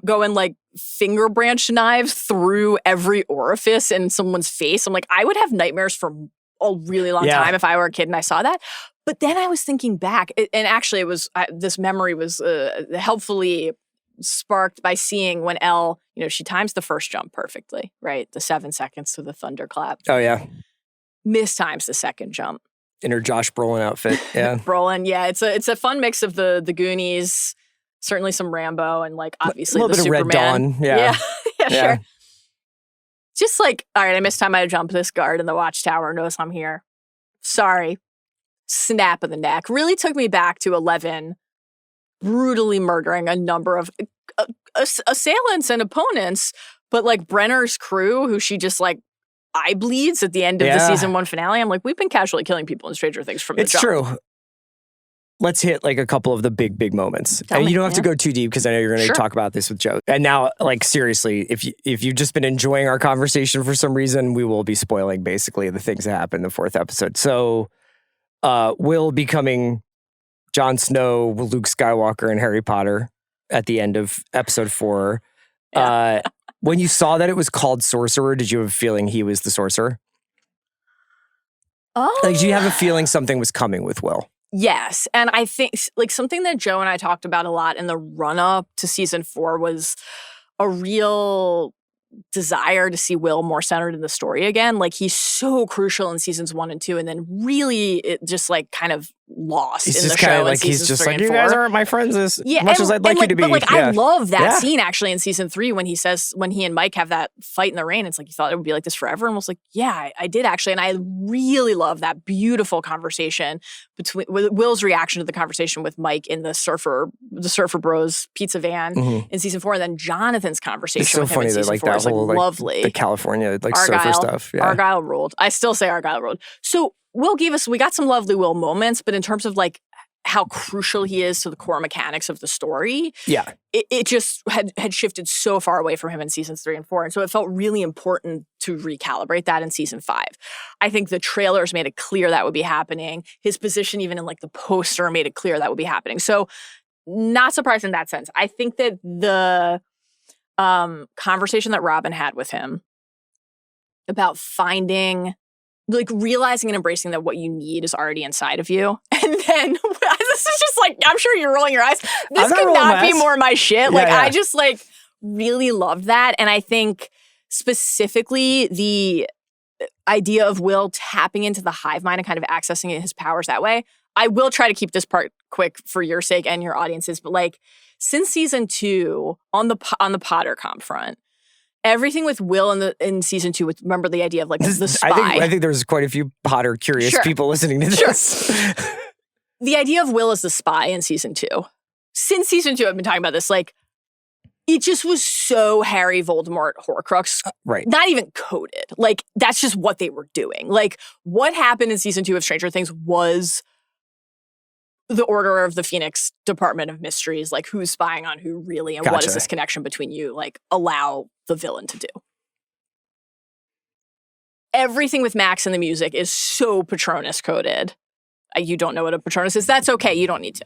C: going like finger branch knives through every orifice in someone's face. I'm like, I would have nightmares for a really long time if I were a kid and I saw that. But then I was thinking back, and actually it was, this memory was helpfully sparked by seeing when Elle, you know, she times the first jump perfectly, right? The 7 seconds to the thunderclap.
B: Oh, yeah.
C: Mistimes the second jump.
B: In her Josh Brolin outfit, yeah.
C: Brolin, it's a fun mix of the Goonies, certainly some Rambo, and like obviously the Superman.
B: A little bit of Red Dawn, yeah.
C: Sure. Just like, all right, I mistime my jump. This guard in the watchtower knows I'm here. Sorry. Snap of the neck. Really took me back to 11 brutally murdering a number of assailants and opponents, but like Brenner's crew, who she just like eye bleeds at the end of the season 1 finale. I'm like, we've been casually killing people in Stranger Things from the jump.
B: It's true. Let's hit like a couple of the big moments. And you don't have to go too deep because I know you're going to talk about this with Joe. And now, like, seriously, if you've just been enjoying our conversation for some reason, we will be spoiling basically the things that happen in the 4th episode. So Will becoming Jon Snow, Luke Skywalker, and Harry Potter at the end of episode 4. When you saw that it was called Sorcerer, did you have a feeling he was the sorcerer?
C: Oh.
B: Like, do you have a feeling something was coming with Will?
C: Yes. And I think like something that Joe and I talked about a lot in the run-up to season 4 was a real desire to see Will more centered in the story again. Like he's so crucial in seasons 1 and 2, and then really it just like kind of lost in the show. Like
B: he's just like, you guys aren't my friends as much as I'd like you to be.
C: But like I love that scene actually in season 3 when he and Mike have that fight in the rain. It's like you thought it would be like this forever, and was like, yeah, I did actually. And I really love that beautiful conversation between Will's reaction to the conversation with Mike in the Surfer Bros pizza van in season 4, and then Jonathan's conversation with him in season 4 is like lovely.
B: The California like surfer stuff. Yeah.
C: Argyle ruled. I still say Argyle ruled. So Will we got some lovely Will moments, but in terms of like how crucial he is to the core mechanics of the story, it just had shifted so far away from him in seasons 3 and 4. And so it felt really important to recalibrate that in season 5. I think the trailers made it clear that would be happening. His position even in like the poster made it clear that would be happening. So not surprised in that sense. I think that the conversation that Robin had with him about finding, like realizing and embracing that what you need is already inside of you. And then this is just like, I'm sure you're rolling your eyes. This could not be more my shit. I just like really love that. And I think specifically the idea of Will tapping into the hive mind and kind of accessing his powers that way. I will try to keep this part quick for your sake and your audiences, but like since season 2 on the Potter comp front, everything with Will in season 2, remember the idea of like the spy.
B: I think there's quite a few Potter curious people listening to this.
C: The idea of Will as the spy in season 2. Since season 2, I've been talking about this. Like, It just was so Harry Voldemort Horcrux.
B: Right.
C: Not even coded. Like, that's just what they were doing. Like, what happened in season 2 of Stranger Things was the Order of the Phoenix Department of Mysteries. Like, who's spying on who really, and what is this connection between you? Like, allow the villain to do. Everything with Max and the music is so Patronus coded. You don't know what a Patronus is? That's okay. You don't need to.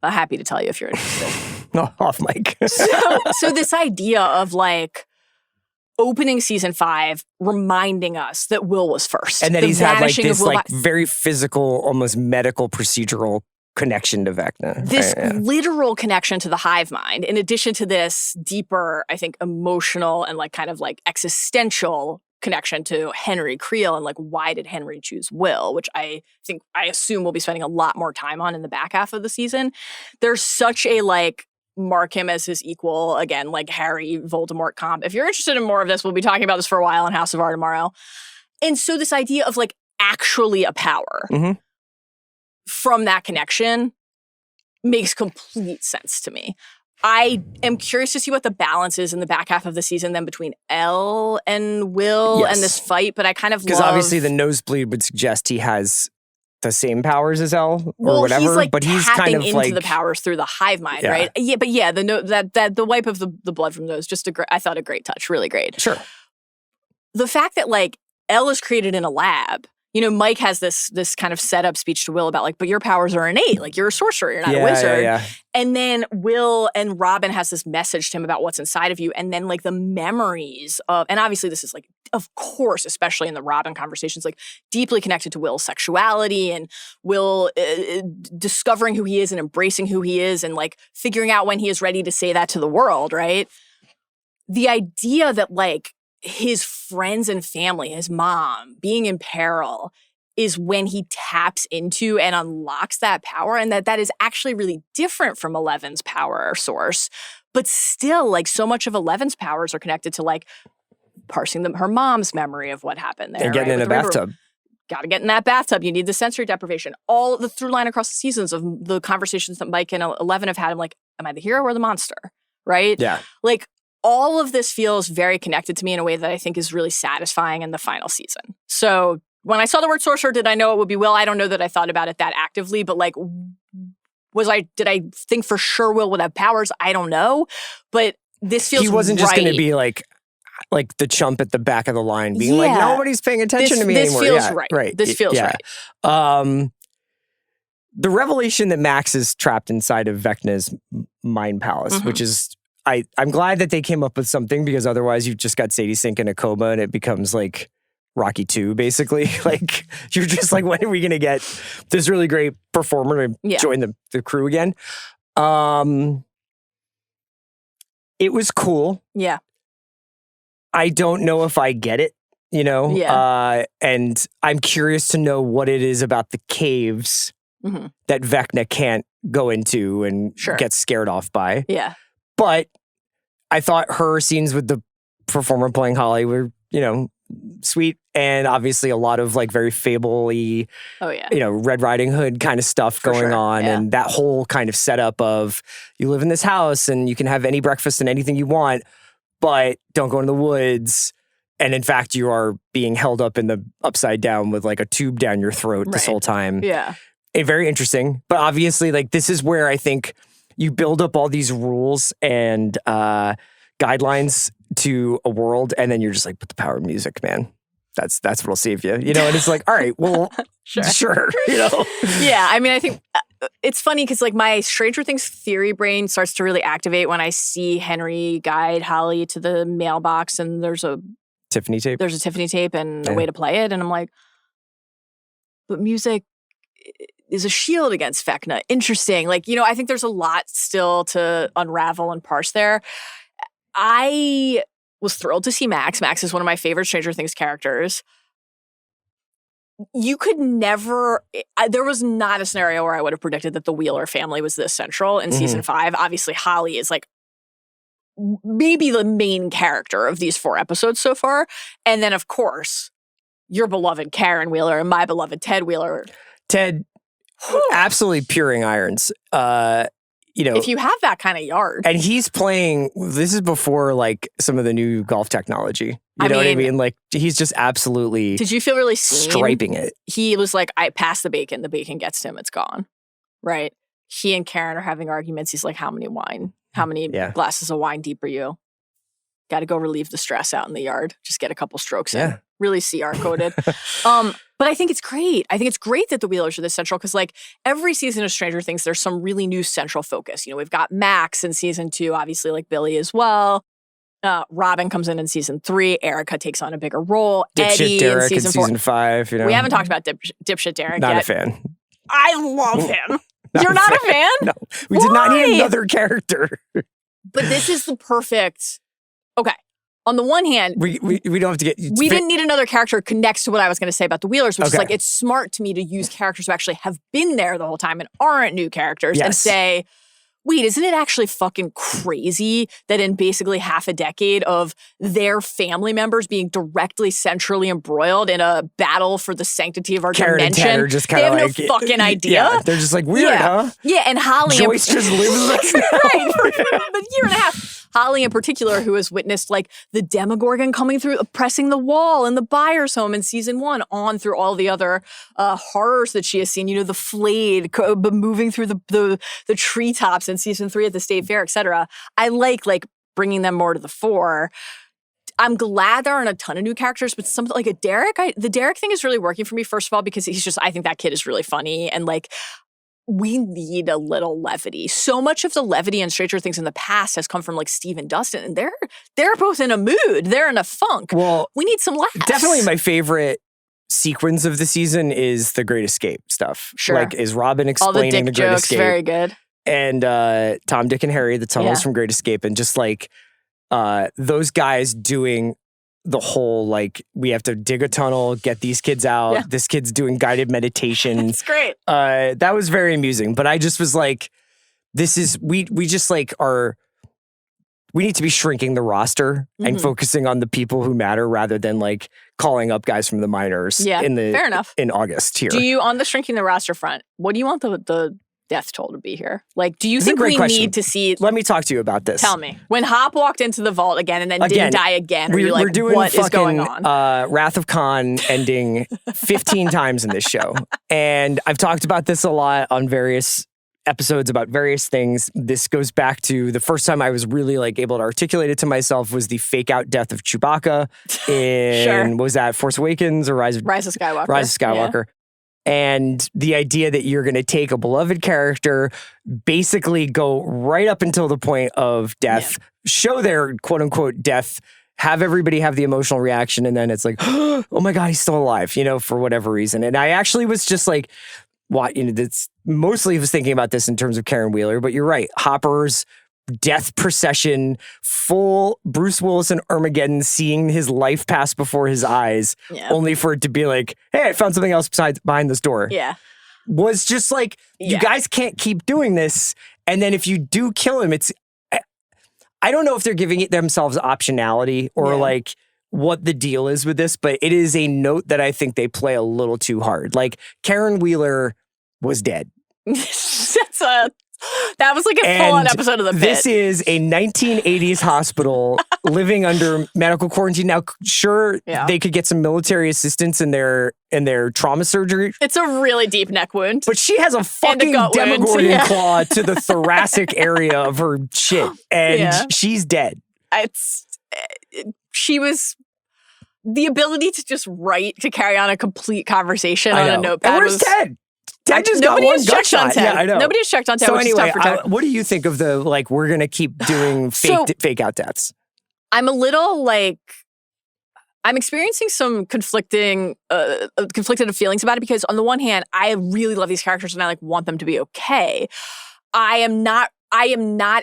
C: I'm happy to tell you if you're interested.
B: No, off mic.
C: So this idea of like opening season 5, reminding us that Will was first.
B: And that he's had like this like very physical, almost medical procedural connection to Vecna.
C: This literal connection to the hive mind, in addition to this deeper, I think, emotional and like kind of like existential connection to Henry Creel and like why did Henry choose Will, which I assume we'll be spending a lot more time on in the back half of the season. There's such a like mark him as his equal, again, like Harry Voldemort comp. If you're interested in more of this, we'll be talking about this for a while on House of R tomorrow. And so this idea of like actually a power from that connection makes complete sense to me. I am curious to see what the balance is in the back half of the season then between Elle and Will and this fight, but I kind of love...
B: Because obviously the nosebleed would suggest he has the same powers as Elle or whatever,
C: he's like
B: but he's kind of
C: into
B: like...
C: the powers through the hive mind, right? Yeah, but yeah, the wipe of the blood from those, I thought a great touch, really great.
B: Sure.
C: The fact that like Elle is created in a lab, you know, Mike has this kind of setup speech to Will about like, but your powers are innate. Like you're a sorcerer, you're not a wizard.
B: Yeah.
C: And then Will and Robin has this message to him about what's inside of you. And then like the memories of, and obviously this is like, of course, especially in the Robin conversations, like deeply connected to Will's sexuality and Will discovering who he is and embracing who he is and like figuring out when he is ready to say that to the world, right? The idea that like, his friends and family, his mom, being in peril is when he taps into and unlocks that power, and that is actually really different from Eleven's power source. But still, like so much of Eleven's powers are connected to like parsing her mom's memory of what happened there.
B: And getting in a bathtub.
C: Got to get in that bathtub. You need the sensory deprivation. All the through line across the seasons of the conversations that Mike and Eleven have had, I'm like, am I the hero or the monster? Right?
B: Yeah.
C: Like, all of this feels very connected to me in a way that I think is really satisfying in the final season. So when I saw the word sorcerer, did I know it would be Will? I don't know that I thought about it that actively, but like, did I think for sure Will would have powers? I don't know. But this feels
B: He wasn't just going to be like the chump at the back of the line being like, nobody's paying attention to me anymore.
C: This feels right. This feels right.
B: The revelation that Max is trapped inside of Vecna's mind palace, which is, I'm glad that they came up with something because otherwise you've just got Sadie Sink in a coma and it becomes like Rocky 2, basically. Like, you're just like, when are we going to get this really great performer to join the crew again? It was cool.
C: Yeah.
B: I don't know if I get it, you know?
C: Yeah.
B: And I'm curious to know what it is about the caves that Vecna can't go into and get scared off by.
C: Yeah.
B: But I thought her scenes with the performer playing Holly were, you know, sweet. And obviously a lot of like very fable-y, you know, Red Riding Hood kind of stuff going on. And that whole kind of setup of you live in this house and you can have any breakfast and anything you want, but don't go in the woods. And in fact, you are being held up in the upside down with like a tube down your throat this whole time.
C: Yeah.
B: Very interesting. But obviously, like, this is where I think you build up all these rules and guidelines to a world, and then you're just like, put the power of music, man. That's what'll save you. You know, and it's like, all right, well, sure. You know?
C: Yeah, I mean, I think it's funny because like my Stranger Things theory brain starts to really activate when I see Henry guide Holly to the mailbox and there's a
B: Tiffany tape.
C: There's a Tiffany tape and a way to play it. And I'm like, but music is a shield against Vecna. Interesting. Like, you know, I think there's a lot still to unravel and parse there. I was thrilled to see Max. Max is one of my favorite Stranger Things characters. You could never, there was not a scenario where I would have predicted that the Wheeler family was this central in season 5. Obviously, Holly is like maybe the main character of these 4 episodes so far. And then, of course, your beloved Karen Wheeler and my beloved Ted Wheeler.
B: Ted, absolutely puring irons.
C: if you have that kind of yard.
B: And he's playing, this is before like some of the new golf technology. You know what I mean? Like he's just absolutely
C: Did you feel really seen?
B: Striping it.
C: He was like, I passed the bacon gets to him, it's gone. Right? He and Karen are having arguments. He's like, how many glasses of wine deep are you? Got to go relieve the stress out in the yard. Just get a couple strokes in. Really CR coded. But I think it's great. I think it's great that the Wheelers are this central because like every season of Stranger Things, there's some really new central focus. You know, we've got Max in season 2, obviously like Billy as well. Robin comes in season 3. Erica takes on a bigger role.
B: Dipshit
C: Eddie
B: Derek
C: in season
B: 5. You know,
C: we haven't talked about dipshit Derek
B: not
C: yet.
B: A fan.
C: I love him. You're not a fan?
B: No, we did not need another character.
C: But this is the perfect. Okay. On the one hand,
B: we don't have to get.
C: We didn't need another character connects to what I was going to say about the Wheelers, which is like it's smart to me to use characters who actually have been there the whole time and aren't new characters and say, wait, isn't it actually fucking crazy that in basically half a decade of their family members being directly centrally embroiled in a battle for the sanctity of our dimension,
B: and just
C: they have no fucking idea?
B: Yeah, they're just like, weird, huh?
C: Yeah, and Holly...
B: Joyce just lives like
C: right, for a year and a half. Holly in particular, who has witnessed like the Demogorgon coming through, pressing the wall in the Byers home in season 1, on through all the other horrors that she has seen, you know, the flayed moving through the treetops in season 3 at the State Fair, etc. I like bringing them more to the fore. I'm glad there aren't a ton of new characters, but something like a Derek, the Derek thing is really working for me, first of all, because I think that kid is really funny and like, we need a little levity. So much of the levity in Stranger Things in the past has come from like Steve and Dustin, and they're both in a mood. They're in a funk. Well, we need some laughs.
B: Definitely my favorite sequence of the season is the Great Escape stuff.
C: Sure.
B: Like is Robin explaining
C: all the dick
B: the Great
C: jokes,
B: Escape.
C: Very good.
B: And Tom, Dick, and Harry, the tunnels from Great Escape, and just like those guys doing the whole, like, we have to dig a tunnel, get these kids out. Yeah. This kid's doing guided meditation.
C: It's great.
B: That was very amusing. But I just was like, this is, we just like we need to be shrinking the roster and focusing on the people who matter rather than like calling up guys from the minors
C: fair enough.
B: In August here.
C: Do you, on the shrinking the roster front, what do you want the death toll to be here? Like, do you think we need to see...
B: Let me talk to you about this.
C: Tell me. When Hop walked into the vault again and then didn't die again, are you like, what is going on?
B: Wrath of Khan ending 15 times in this show. And I've talked about this a lot on various episodes about various things. This goes back to the first time I was really like able to articulate it to myself was the fake out death of Chewbacca in, was that Force Awakens or Rise of Skywalker? Rise of Skywalker. Yeah. And the idea that you're going to take a beloved character, basically go right up until the point of death, show their quote unquote death, have everybody have the emotional reaction, and then it's like, oh my God, he's still alive, you know, for whatever reason. And I actually was just like, what, you know, that's mostly was thinking about this in terms of Karen Wheeler, but you're right. Hopper's death procession, full Bruce Willis and Armageddon, seeing his life pass before his eyes, only for it to be like, hey, I found something else behind this door.
C: Yeah.
B: Was just like, you guys can't keep doing this. And then if you do kill him, it's, I don't know if they're giving themselves optionality or like what the deal is with this, but it is a note that I think they play a little too hard. Like Karen Wheeler was dead.
C: That was like a full-on episode of The Pit.
B: This is a 1980s hospital living under medical quarantine. Now, sure, they could get some military assistance in their trauma surgery.
C: It's a really deep neck wound.
B: But she has a fucking Demogorgon claw to the thoracic area of her shit. And she's dead. She was... The ability to just write, to carry on a complete conversation on a notepad. And where's Ted? Ted just got one gunshot.
C: Yeah, I know. Nobody's checked on Ted.
B: So anyway, what do you think of the, like, we're going to keep doing fake out deaths?
C: I'm a little, like, I'm experiencing some conflicted feelings about it because on the one hand, I really love these characters and I, like, want them to be okay. I am not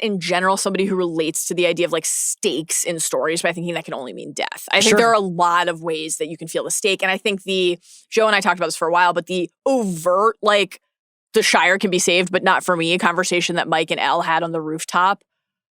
C: in general somebody who relates to the idea of like stakes in stories by thinking that can only mean death. I think there are a lot of ways that you can feel the stake. And I think Joe and I talked about this for a while, but the overt, like the Shire can be saved, but not for me, a conversation that Mike and Elle had on the rooftop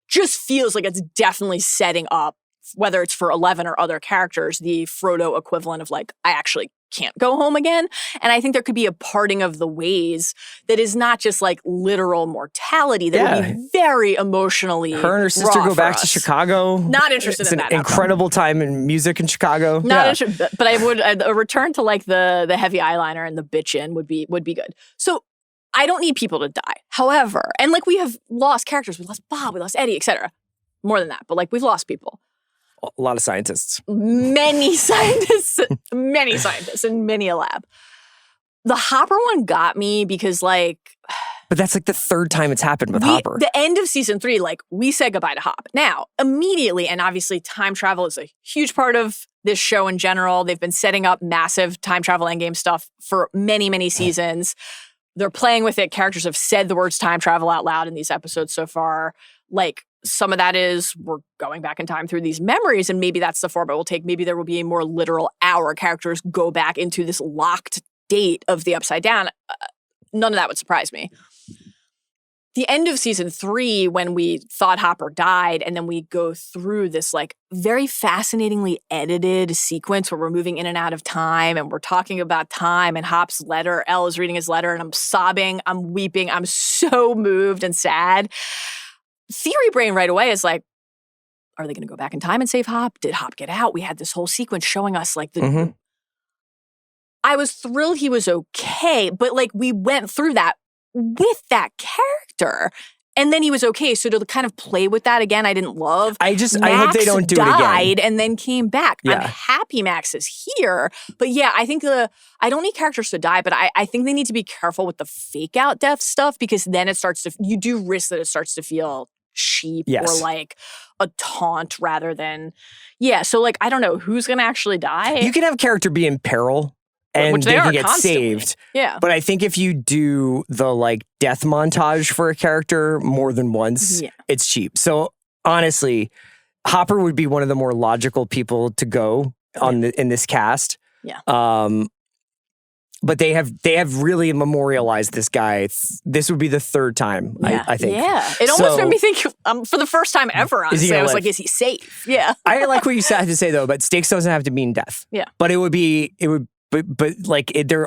C: just feels like it's definitely setting up, whether it's for 11 or other characters, the Frodo equivalent of like, I actually can't go home again. And I think there could be a parting of the ways that is not just like literal mortality, that would be very emotionally
B: Her and her sister go back to Chicago.
C: Not interested
B: in that. It's an
C: outcome.
B: incredible time in music in Chicago.
C: Not interested, but I would a return to like the heavy eyeliner and the bitchin' would be good. So I don't need people to die. However, and like we have lost characters. We lost Bob, we lost Eddie, etc. More than that, but like we've lost people.
B: A lot of scientists.
C: Many scientists in many a lab. The Hopper one got me because like...
B: But that's like the third time it's happened with Hopper.
C: The end of season 3, like we said goodbye to Hop. Now, immediately, and obviously time travel is a huge part of this show in general. They've been setting up massive time travel endgame stuff for many, many seasons. They're playing with it. Characters have said the words time travel out loud in these episodes so far. Like, some of that is we're going back in time through these memories, and maybe that's the format we'll take. Maybe there will be a more literal hour. Characters go back into this locked date of the Upside Down. None of that would surprise me. The end of season 3, when we thought Hopper died, and then we go through this like very fascinatingly edited sequence where we're moving in and out of time, and we're talking about time and Hop's letter. Elle is reading his letter, and I'm sobbing, I'm weeping, I'm so moved and sad. Theory brain right away is like, are they going to go back in time and save Hop? Did Hop get out? We had this whole sequence showing us like the... I was thrilled he was okay, but like we went through that with that character. And then he was okay. So to kind of play with that again, I didn't love. I
B: hope they don't do it again.
C: Died and then came back. Yeah. I'm happy Max is here. But yeah, I think I don't need characters to die, but I think they need to be careful with the fake out death stuff, because then you do risk that it starts to feel cheap or like a taunt rather than, so like, I don't know who's going to actually die.
B: You can have a character be in peril and they can get saved.
C: Yeah.
B: But I think if you do the like death montage for a character more than once, it's cheap. So honestly, Hopper would be one of the more logical people to go in this cast.
C: Yeah.
B: But they have really memorialized this guy. This would be the third time, I think.
C: Yeah. It almost made me think, for the first time ever, honestly, I was like, is he safe? Yeah.
B: I like what you had to say, though, but stakes doesn't have to mean death.
C: Yeah.
B: But there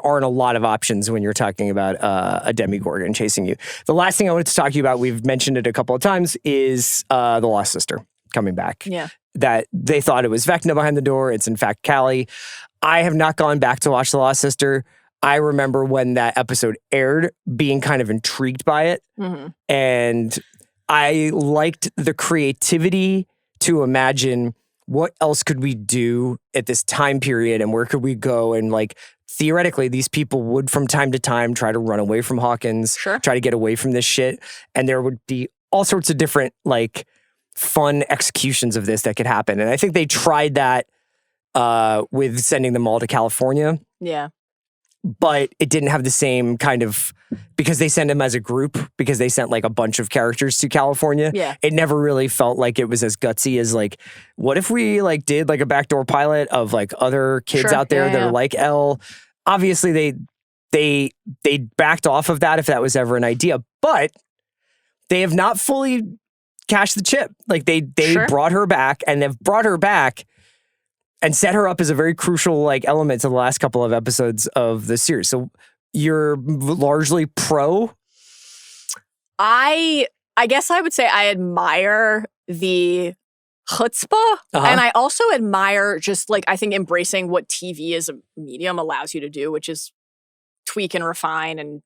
B: aren't a lot of options when you're talking about a Demogorgon chasing you. The last thing I wanted to talk to you about, we've mentioned it a couple of times, is the Lost Sister coming back.
C: Yeah.
B: That they thought it was Vecna behind the door. It's in fact Callie. I have not gone back to watch The Lost Sister. I remember when that episode aired being kind of intrigued by it. Mm-hmm. And I liked the creativity to imagine what else could we do at this time period and where could we go? And like, theoretically, these people would from time to time try to run away from Hawkins, try to get away from this shit. And there would be all sorts of different like fun executions of this that could happen. And I think they tried that with sending them all to California.
C: Yeah.
B: But it didn't have the same kind of, because they sent them as a group, because they sent like a bunch of characters to California.
C: Yeah.
B: It never really felt like it was as gutsy as like, what if we like did like a backdoor pilot of like other kids out there that are like Elle? Obviously they backed off of that if that was ever an idea, but they have not fully cashed the chip. Like they brought her back, and they've brought her back and set her up as a very crucial like element to the last couple of episodes of the series. So you're largely pro?
C: I guess I would say I admire the chutzpah. And I also admire just like, I think embracing what TV as a medium allows you to do, which is tweak and refine and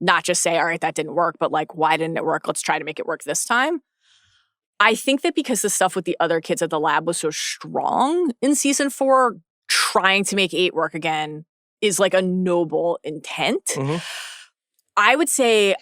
C: not just say, all right, that didn't work, but like, why didn't it work? Let's try to make it work this time. I think that because the stuff with the other kids at the lab was so strong in season 4, trying to make 8 work again is like a noble intent. Mm-hmm. I would say,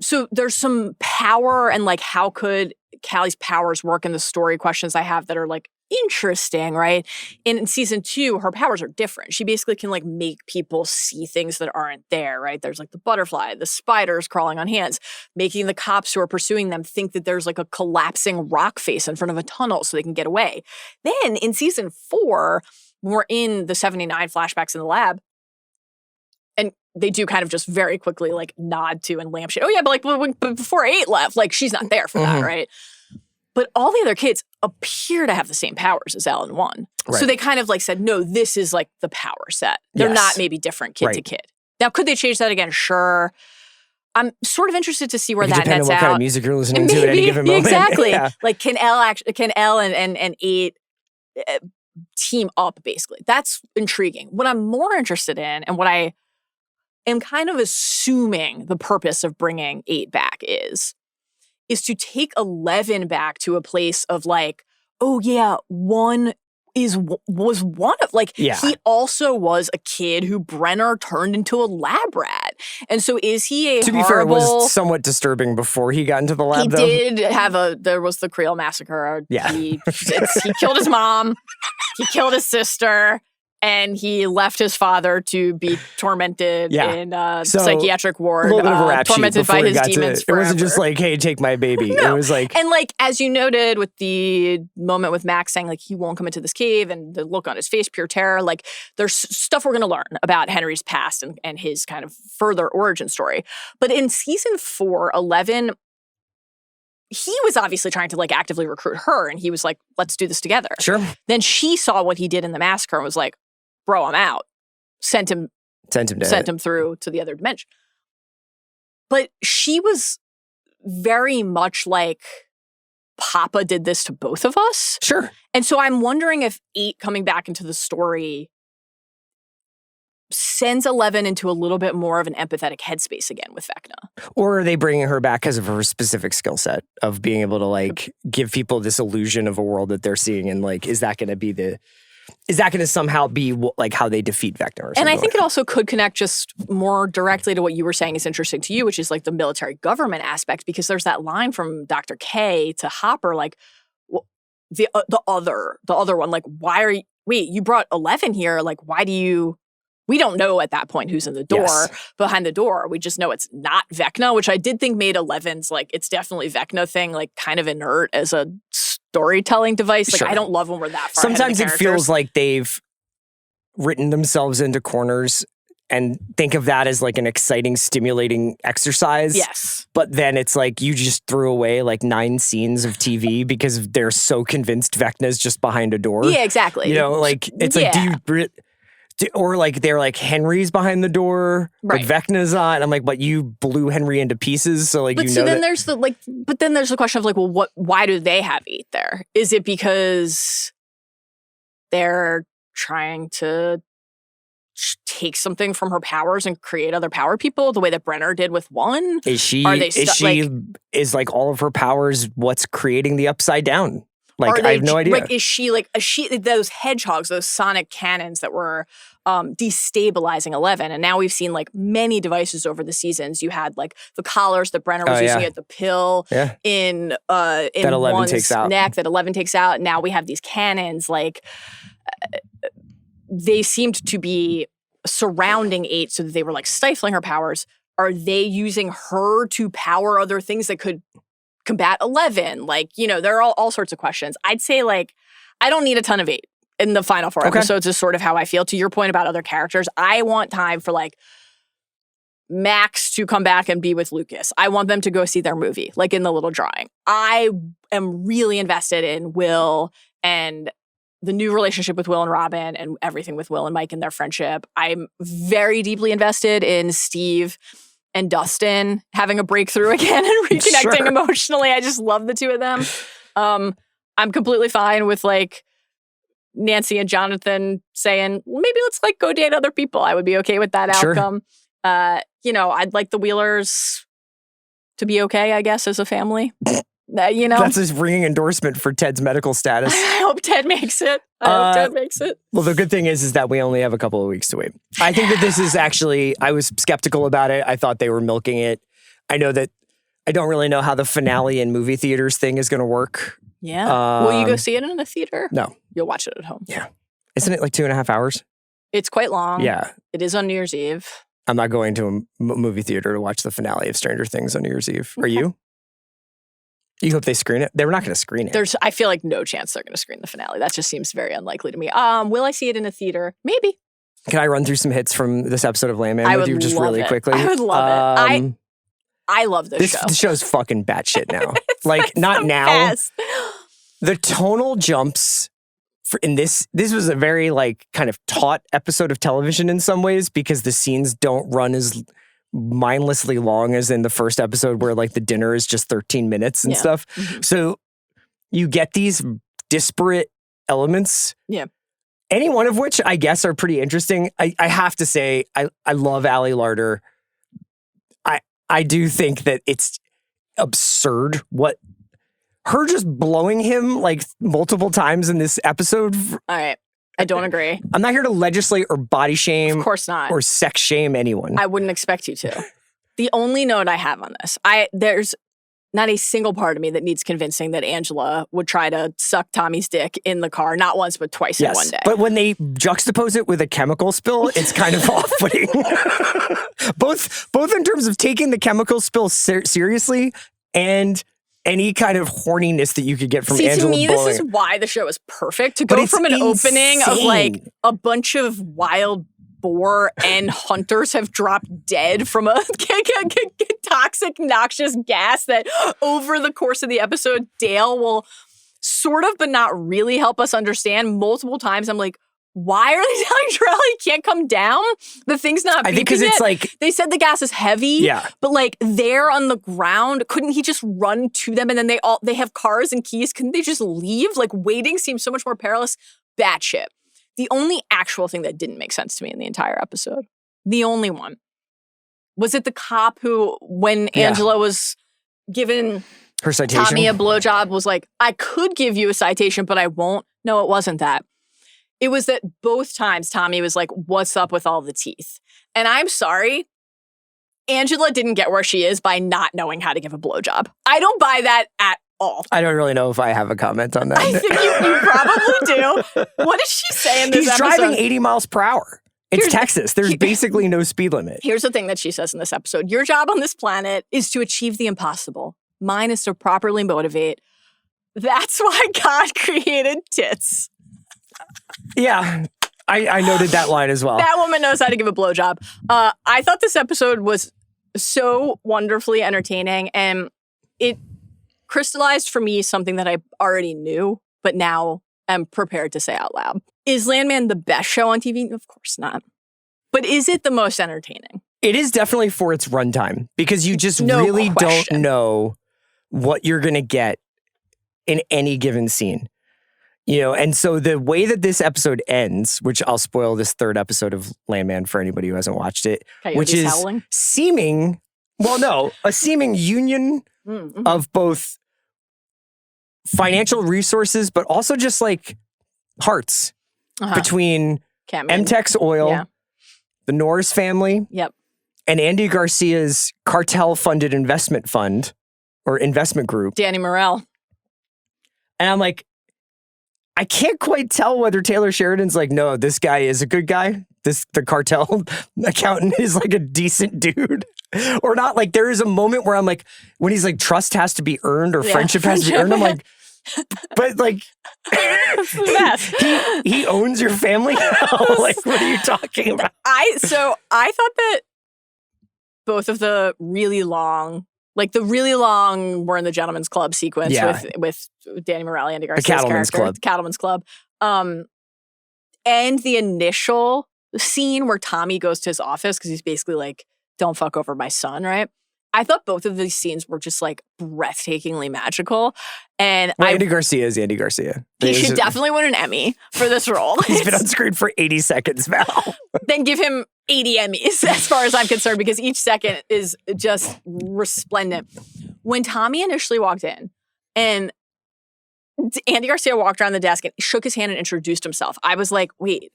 C: so there's some power and like how could Callie's powers work in the story questions I have that are like interesting, right? In season 2, her powers are different. She basically can like make people see things that aren't there, right? There's like the butterfly, the spiders crawling on hands, making the cops who are pursuing them think that there's like a collapsing rock face in front of a tunnel so they can get away. Then in season 4, when we're in the 79 flashbacks in the lab, and they do kind of just very quickly like nod to and lampshade. Oh yeah, but like before 8 left, like she's not there for that, right? But all the other kids appear to have the same powers as Ellen 1.
B: Right.
C: So they kind of like said, no, this is like the power set. They're not maybe different kid to kid. Now, could they change that again? Sure. I'm sort of interested to see where that nets out.
B: Depending on what kind of music you're listening to at any given moment.
C: Exactly. Like, can Elle and 8 team up, basically? That's intriguing. What I'm more interested in, and what I am kind of assuming the purpose of bringing 8 back is to take 11 back to a place of like, oh yeah, 1 was one of, like, he also was a kid who Brenner turned into a lab rat. And so is he a
B: To be fair, it was somewhat disturbing before he got into the lab, though.
C: He did have there was the Creole massacre.
B: Yeah.
C: He killed his mom. He killed his sister. And he left his father to be tormented in psychiatric ward,
B: a little bit of a rap
C: tormented by his demons forever.
B: It wasn't just like, hey, take my baby.
C: No.
B: It was like...
C: And like, as you noted with the moment with Max saying like, he won't come into this cave, and the look on his face, pure terror, like there's stuff we're going to learn about Henry's past and his kind of further origin story. But in season 4, 11... he was obviously trying to like actively recruit her, and he was like, let's do this together.
B: Sure.
C: Then she saw what he did in the massacre and was like, bro, I'm out. Sent him through to the other dimension. But she was very much like, Papa did this to both of us.
B: Sure.
C: And so I'm wondering if 8 coming back into the story sends 11 into a little bit more of an empathetic headspace again with Vecna.
B: Or are they bringing her back because of her specific skill set of being able to like give people this illusion of a world that they're seeing, and like, is that going to somehow be like how they defeat Vecna or something?
C: And I think it also could connect just more directly to what you were saying is interesting to you, which is like the military government aspect, because there's that line from Dr. K to Hopper, like the other one, like, you brought 11 here, like, why do you... We don't know at that point who's in the door, behind the door. We just know it's not Vecna, which I did think made 11's, like, it's definitely Vecna thing, like, kind of inert as a storytelling device. Like, I don't love when we're that far
B: Sometimes
C: ahead of the
B: it feels like they've written themselves into corners and think of that as, like, an exciting, stimulating exercise.
C: Yes.
B: But then it's like you just threw away, like, 9 scenes of TV because they're so convinced Vecna's just behind a door.
C: Yeah, exactly.
B: You know, like, it's like, or like they're like, Henry's behind the door, but Vecna's on. I'm like, but you blew Henry into pieces, so like, but you know. Then
C: there's the question of like, well, why do they have 8 there? Is it because they're trying to take something from her powers and create other power people the way that Brenner did with 1?
B: Is like all of her powers what's creating the Upside Down? Like, I have no idea.
C: Like, is she those hedgehogs, those sonic cannons that were destabilizing 11? And now we've seen like many devices over the seasons. You had like the collars that Brenner was using at the pill in that 11 takes out. Neck that 11 takes out. Now we have these cannons. Like, they seemed to be surrounding 8 so that they were like stifling her powers. Are they using her to power other things that could combat 11? Like, you know, there are all sorts of questions. I'd say, like, I don't need a ton of 8 in the final 4 episodes is sort of how I feel. To your point about other characters, I want time for, like, Max to come back and be with Lucas. I want them to go see their movie, like in the little drawing. I am really invested in Will and the new relationship with Will and Robin and everything with Will and Mike and their friendship. I'm very deeply invested in Steve and Dustin having a breakthrough again and reconnecting emotionally. I just love the two of them. I'm completely fine with like Nancy and Jonathan saying, well, maybe let's like go date other people. I would be okay with that outcome. You know, I'd like the Wheelers to be okay, I guess, as a family. You know,
B: that's his ringing endorsement for Ted's medical status.
C: I hope Ted makes it. Well,
B: the good thing is that we only have a couple of weeks to wait. I think that this is actually, I was skeptical about it. I thought they were milking it. I know that I don't really know how the finale in movie theaters thing is going to work.
C: Yeah. Will you go see it in a theater?
B: No.
C: You'll watch it at home.
B: Yeah. Isn't it like 2.5 hours?
C: It's quite long.
B: Yeah.
C: It is on New Year's Eve.
B: I'm not going to a movie theater to watch the finale of Stranger Things on New Year's Eve. Are you? You hope they screen it? They were not going to screen it.
C: I feel like no chance they're going to screen the finale. That just seems very unlikely to me. Will I see it in a theater? Maybe.
B: Can I run through some hits from this episode of Landman with you just really quickly?
C: I would love it. I love this show.
B: The show's fucking batshit now. Like, not now.
C: Fast.
B: The tonal jumps in this was a very like kind of taut episode of television in some ways because the scenes don't run as mindlessly long as in the first episode where like the dinner is just 13 minutes and stuff. Mm-hmm. So you get these disparate elements.
C: Yeah.
B: Any one of which I guess are pretty interesting. I have to say, I love Allie Larder. I do think that it's absurd what her just blowing him like multiple times in this episode.
C: All right. I don't agree.
B: I'm not here to legislate or body shame.
C: Of course not.
B: Or sex shame anyone.
C: I wouldn't expect you to. The only note I have on this, there's not a single part of me that needs convincing that Angela would try to suck Tommy's dick in the car, not once, but twice in one day.
B: But when they juxtapose it with a chemical spill, it's kind of off-putting. both in terms of taking the chemical spill seriously and any kind of horniness that you could get from Angela.
C: To me, this is why the show is perfect. To go from an opening of like a bunch of wild boar and hunters have dropped dead from a toxic, noxious gas that over the course of the episode, Dale will sort of, but not really help us understand multiple times. I'm like, why are they telling Terrell he can't come down? The thing's not beeping
B: I think because it's like...
C: They said the gas is heavy, but like they're on the ground. Couldn't he just run to them and then they have cars and keys? Couldn't they just leave? Like waiting seems so much more perilous. Batshit. The only actual thing that didn't make sense to me in the entire episode, the only one, was it the cop who, when Angela was giving
B: her citation,
C: Tommy a blowjob, was like, I could give you a citation, but I won't. No, it wasn't that. It was that both times Tommy was like, what's up with all the teeth? And I'm sorry, Angela didn't get where she is by not knowing how to give a blowjob. I don't buy that at all.
B: I don't really know if I have a comment on that.
C: I think you probably do. What did she say in this episode?
B: He's driving 80 miles per hour. It's Texas. There's basically no speed limit.
C: Here's the thing that she says in this episode. Your job on this planet is to achieve the impossible. Mine is to properly motivate. That's why God created tits.
B: Yeah, I noted that line as well.
C: That woman knows how to give a blowjob. I thought this episode was so wonderfully entertaining, and it crystallized for me something that I already knew, but now am prepared to say out loud. Is Landman the best show on TV? Of course not. But is it the most entertaining?
B: It is definitely for its runtime, because you just really don't know what you're going to get in any given scene. You know, and so the way that this episode ends, which I'll spoil this third episode of Landman for anybody who hasn't watched it, which is a seeming union of both financial resources, but also just like hearts between MTEX Oil, the Norris family, and Andy Garcia's cartel-funded investment fund or investment group,
C: Danny Morell.
B: And I'm like, I can't quite tell whether Taylor Sheridan's like, no, this guy is a good guy. The cartel accountant is like a decent dude or not. Like there is a moment where I'm like, when he's like, trust has to be earned or friendship has to be earned. I'm like, but like, he owns your family now. Like, what are you talking about?
C: I thought that both of the really long, we're in the Gentleman's Club sequence with Danny Morell, Andy Garcia's character, the Cattleman's Club, and the initial scene where Tommy goes to his office because he's basically like, don't fuck over my son, right? I thought both of these scenes were just like breathtakingly magical. And
B: Andy Garcia is Andy Garcia.
C: He should definitely win an Emmy for this role.
B: He's been on screen for 80 seconds now.
C: Then give him 80 Emmys as far as I'm concerned, because each second is just resplendent. When Tommy initially walked in and Andy Garcia walked around the desk and shook his hand and introduced himself, I was like, wait,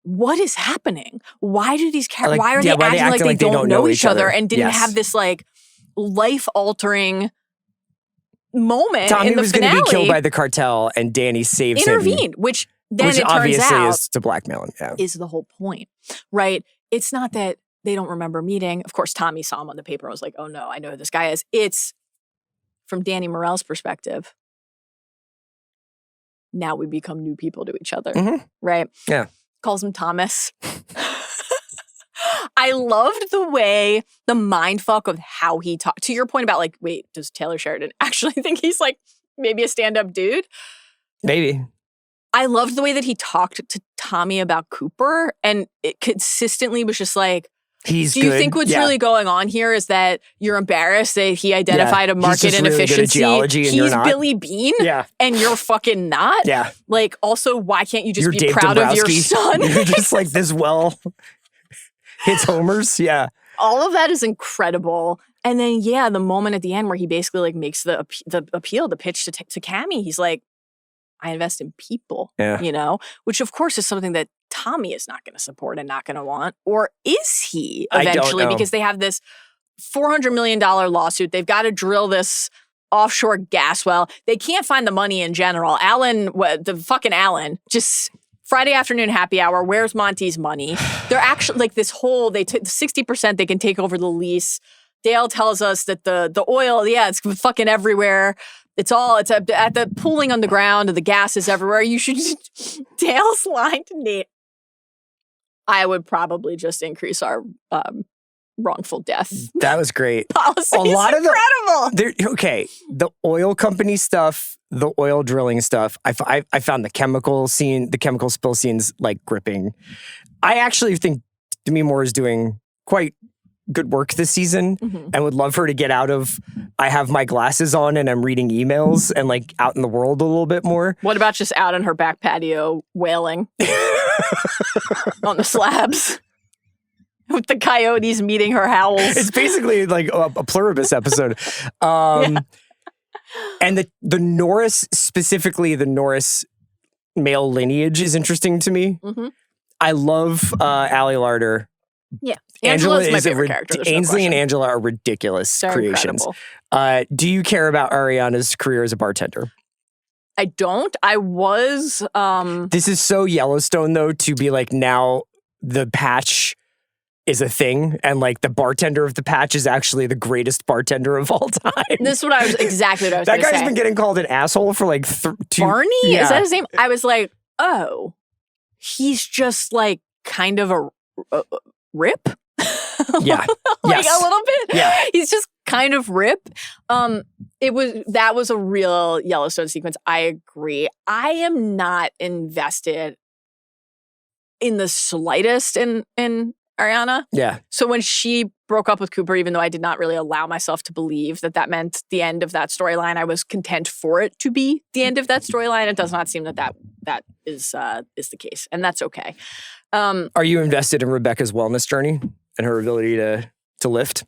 C: what is happening? Why do these characters, why are they acting like they don't know each other and didn't have this like life-altering moment
B: Tommy
C: in the
B: was
C: finale?
B: Going to be killed by the cartel and Danny saves him.
C: Intervened, which then it
B: obviously
C: turns out
B: is to blackmail him.
C: Is the whole point, right? It's not that they don't remember meeting. Of course, Tommy saw him on the paper and was like, oh no, I know who this guy is. It's from Danny Morell's perspective. Now we become new people to each other, right?
B: Yeah.
C: Calls him Thomas. I loved the way, the mindfuck of how he talked. To your point about like, wait, does Taylor Sheridan actually think he's like maybe a stand-up dude.
B: Maybe.
C: I loved the way that he talked to Tommy about Cooper, and it consistently was just like, do you think what's really going on here is that you're embarrassed that he identified a market inefficiency? He's Billy Bean, and you're fucking not?
B: Yeah.
C: Like, also, why can't you just be proud of your son?
B: You're just like this hits homers. Yeah.
C: All of that is incredible. And then, the moment at the end where he basically like makes the appeal, the pitch to Cammy, he's like, I invest in people, which of course is something that Tommy is not going to support and not going to want. Or is he eventually? Because they have this $400 million lawsuit. They've got to drill this offshore gas well. They can't find the money in general. Alan, just Friday afternoon happy hour. Where's Monty's money? They're actually like this whole, they took 60%, they can take over the lease. Dale tells us that the oil, it's fucking everywhere. It's at the pooling on the ground and the gas is everywhere. You should, Dale's line to Nate, I would probably just increase our wrongful death.
B: That was great.
C: Policy is incredible.
B: The oil company stuff, the oil drilling stuff, I found the chemical spill scenes like gripping. I actually think Demi Moore is doing quite good work this season and would love her to get out of I have my glasses on and I'm reading emails and like out in the world a little bit more.
C: What about just out on her back patio wailing on the slabs with the coyotes meeting her howls?
B: It's basically like a pluribus episode. And the Norris, specifically the Norris male lineage is interesting to me. I love Allie Larder.
C: Yeah.
B: Angela
C: is my favorite character.
B: Ainsley and Angela are ridiculous creations. Do you care about Ariana's career as a bartender?
C: I don't. I was...
B: This is so Yellowstone, though, to be like, now the patch is a thing, and like the bartender of the patch is actually the greatest bartender of all time.
C: This is exactly what I was
B: That guy's been getting called an asshole for like
C: Barney? Yeah. Is that his name? I was like, oh, he's just like kind of a rip?
B: Yeah.
C: Like a little bit.
B: Yeah.
C: He's just kind of rip. That was a real Yellowstone sequence. I agree. I am not invested in the slightest in Ariana.
B: Yeah.
C: So when she broke up with Cooper, even though I did not really allow myself to believe that meant the end of that storyline, I was content for it to be the end of that storyline. It does not seem that is the case, and that's okay.
B: Are you invested in Rebecca's wellness journey and her ability to lift?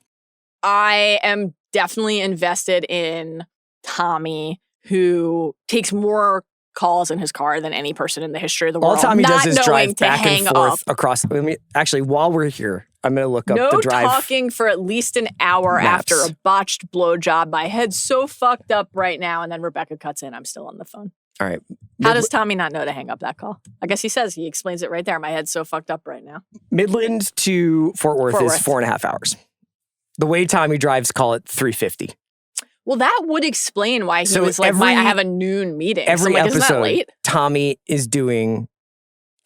C: I am definitely invested in Tommy, who takes more calls in his car than any person in the history of the world.
B: All Tommy does is drive back and forth across. Actually, while we're here, I'm going to look up the drive.
C: No talking for at least an hour after a botched blowjob. My head's so fucked up right now. And then Rebecca cuts in. I'm still on the phone.
B: All right.
C: How does Tommy not know to hang up that call? I guess he explains it right there. My head's so fucked up right now.
B: Midland to Fort Worth is 4.5 hours. The way Tommy drives, call it 350.
C: Well, that would explain why he was like, I have a noon meeting.
B: Every episode,
C: isn't that late?
B: Tommy is doing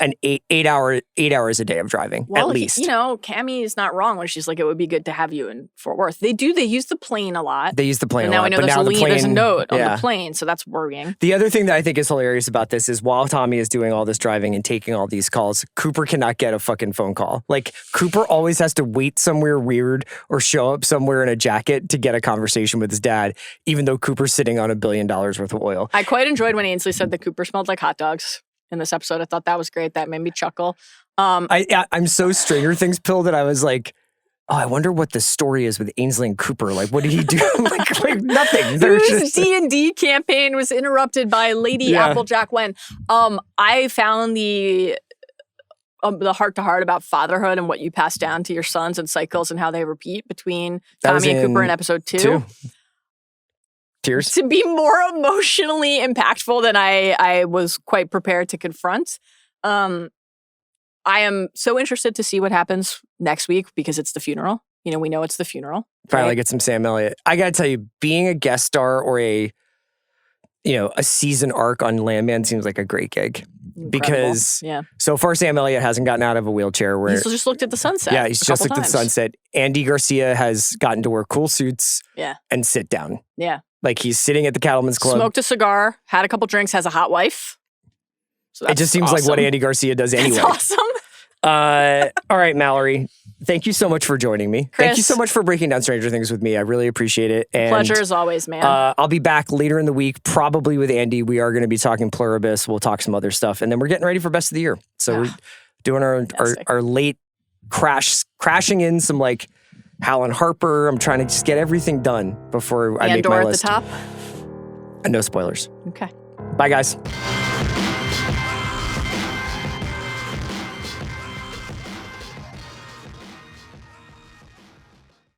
B: an 8 hours a day of driving, at least.
C: Cammy is not wrong when she's like, it would be good to have you in Fort Worth. They use the plane a lot.
B: They use the plane
C: a lot. And now I know there's a note on the plane, so that's worrying.
B: The other thing that I think is hilarious about this is while Tommy is doing all this driving and taking all these calls, Cooper cannot get a fucking phone call. Like, Cooper always has to wait somewhere weird or show up somewhere in a jacket to get a conversation with his dad, even though Cooper's sitting on $1 billion worth of oil.
C: I quite enjoyed when Ainsley said that Cooper smelled like hot dogs in this episode. I thought that was great. That made me chuckle.
B: I'm so Stranger Things pilled that I was like, oh, I wonder what the story is with Ainsley and Cooper. Like, what did he do? like nothing.
C: His D&D campaign was interrupted by Lady Applejack Wen. I found the heart-to-heart about fatherhood and what you pass down to your sons and cycles and how they repeat between Tommy and Cooper in episode 2.
B: Tears.
C: To be more emotionally impactful than I was quite prepared to confront. I am so interested to see what happens next week because it's the funeral. We know it's the funeral.
B: Finally get some Sam Elliott. I got to tell you, being a guest star or a season arc on Landman seems like a great gig. because so far Sam Elliott hasn't gotten out of a wheelchair. Where
C: he's just looked at the sunset.
B: Yeah, he's just looked at the sunset. Andy Garcia has gotten to wear cool suits and sit down.
C: Yeah.
B: Like he's sitting at the Cattleman's Club.
C: Smoked a cigar, had a couple drinks, has a hot wife. So
B: it just seems like what Andy Garcia does anyway.
C: That's awesome.
B: All right, Mallory. Thank you so much for joining me.
C: Chris,
B: thank you so much for breaking down Stranger Things with me. I really appreciate it. And,
C: pleasure as always, man.
B: I'll be back later in the week, probably with Andy. We are going to be talking Pluribus. We'll talk some other stuff. And then we're getting ready for Best of the Year. So we're doing our late crashing in some like Hal and Harper. I'm trying to just get everything done before I make my list.
C: Andor at the top?
B: And no spoilers.
C: Okay.
B: Bye, guys.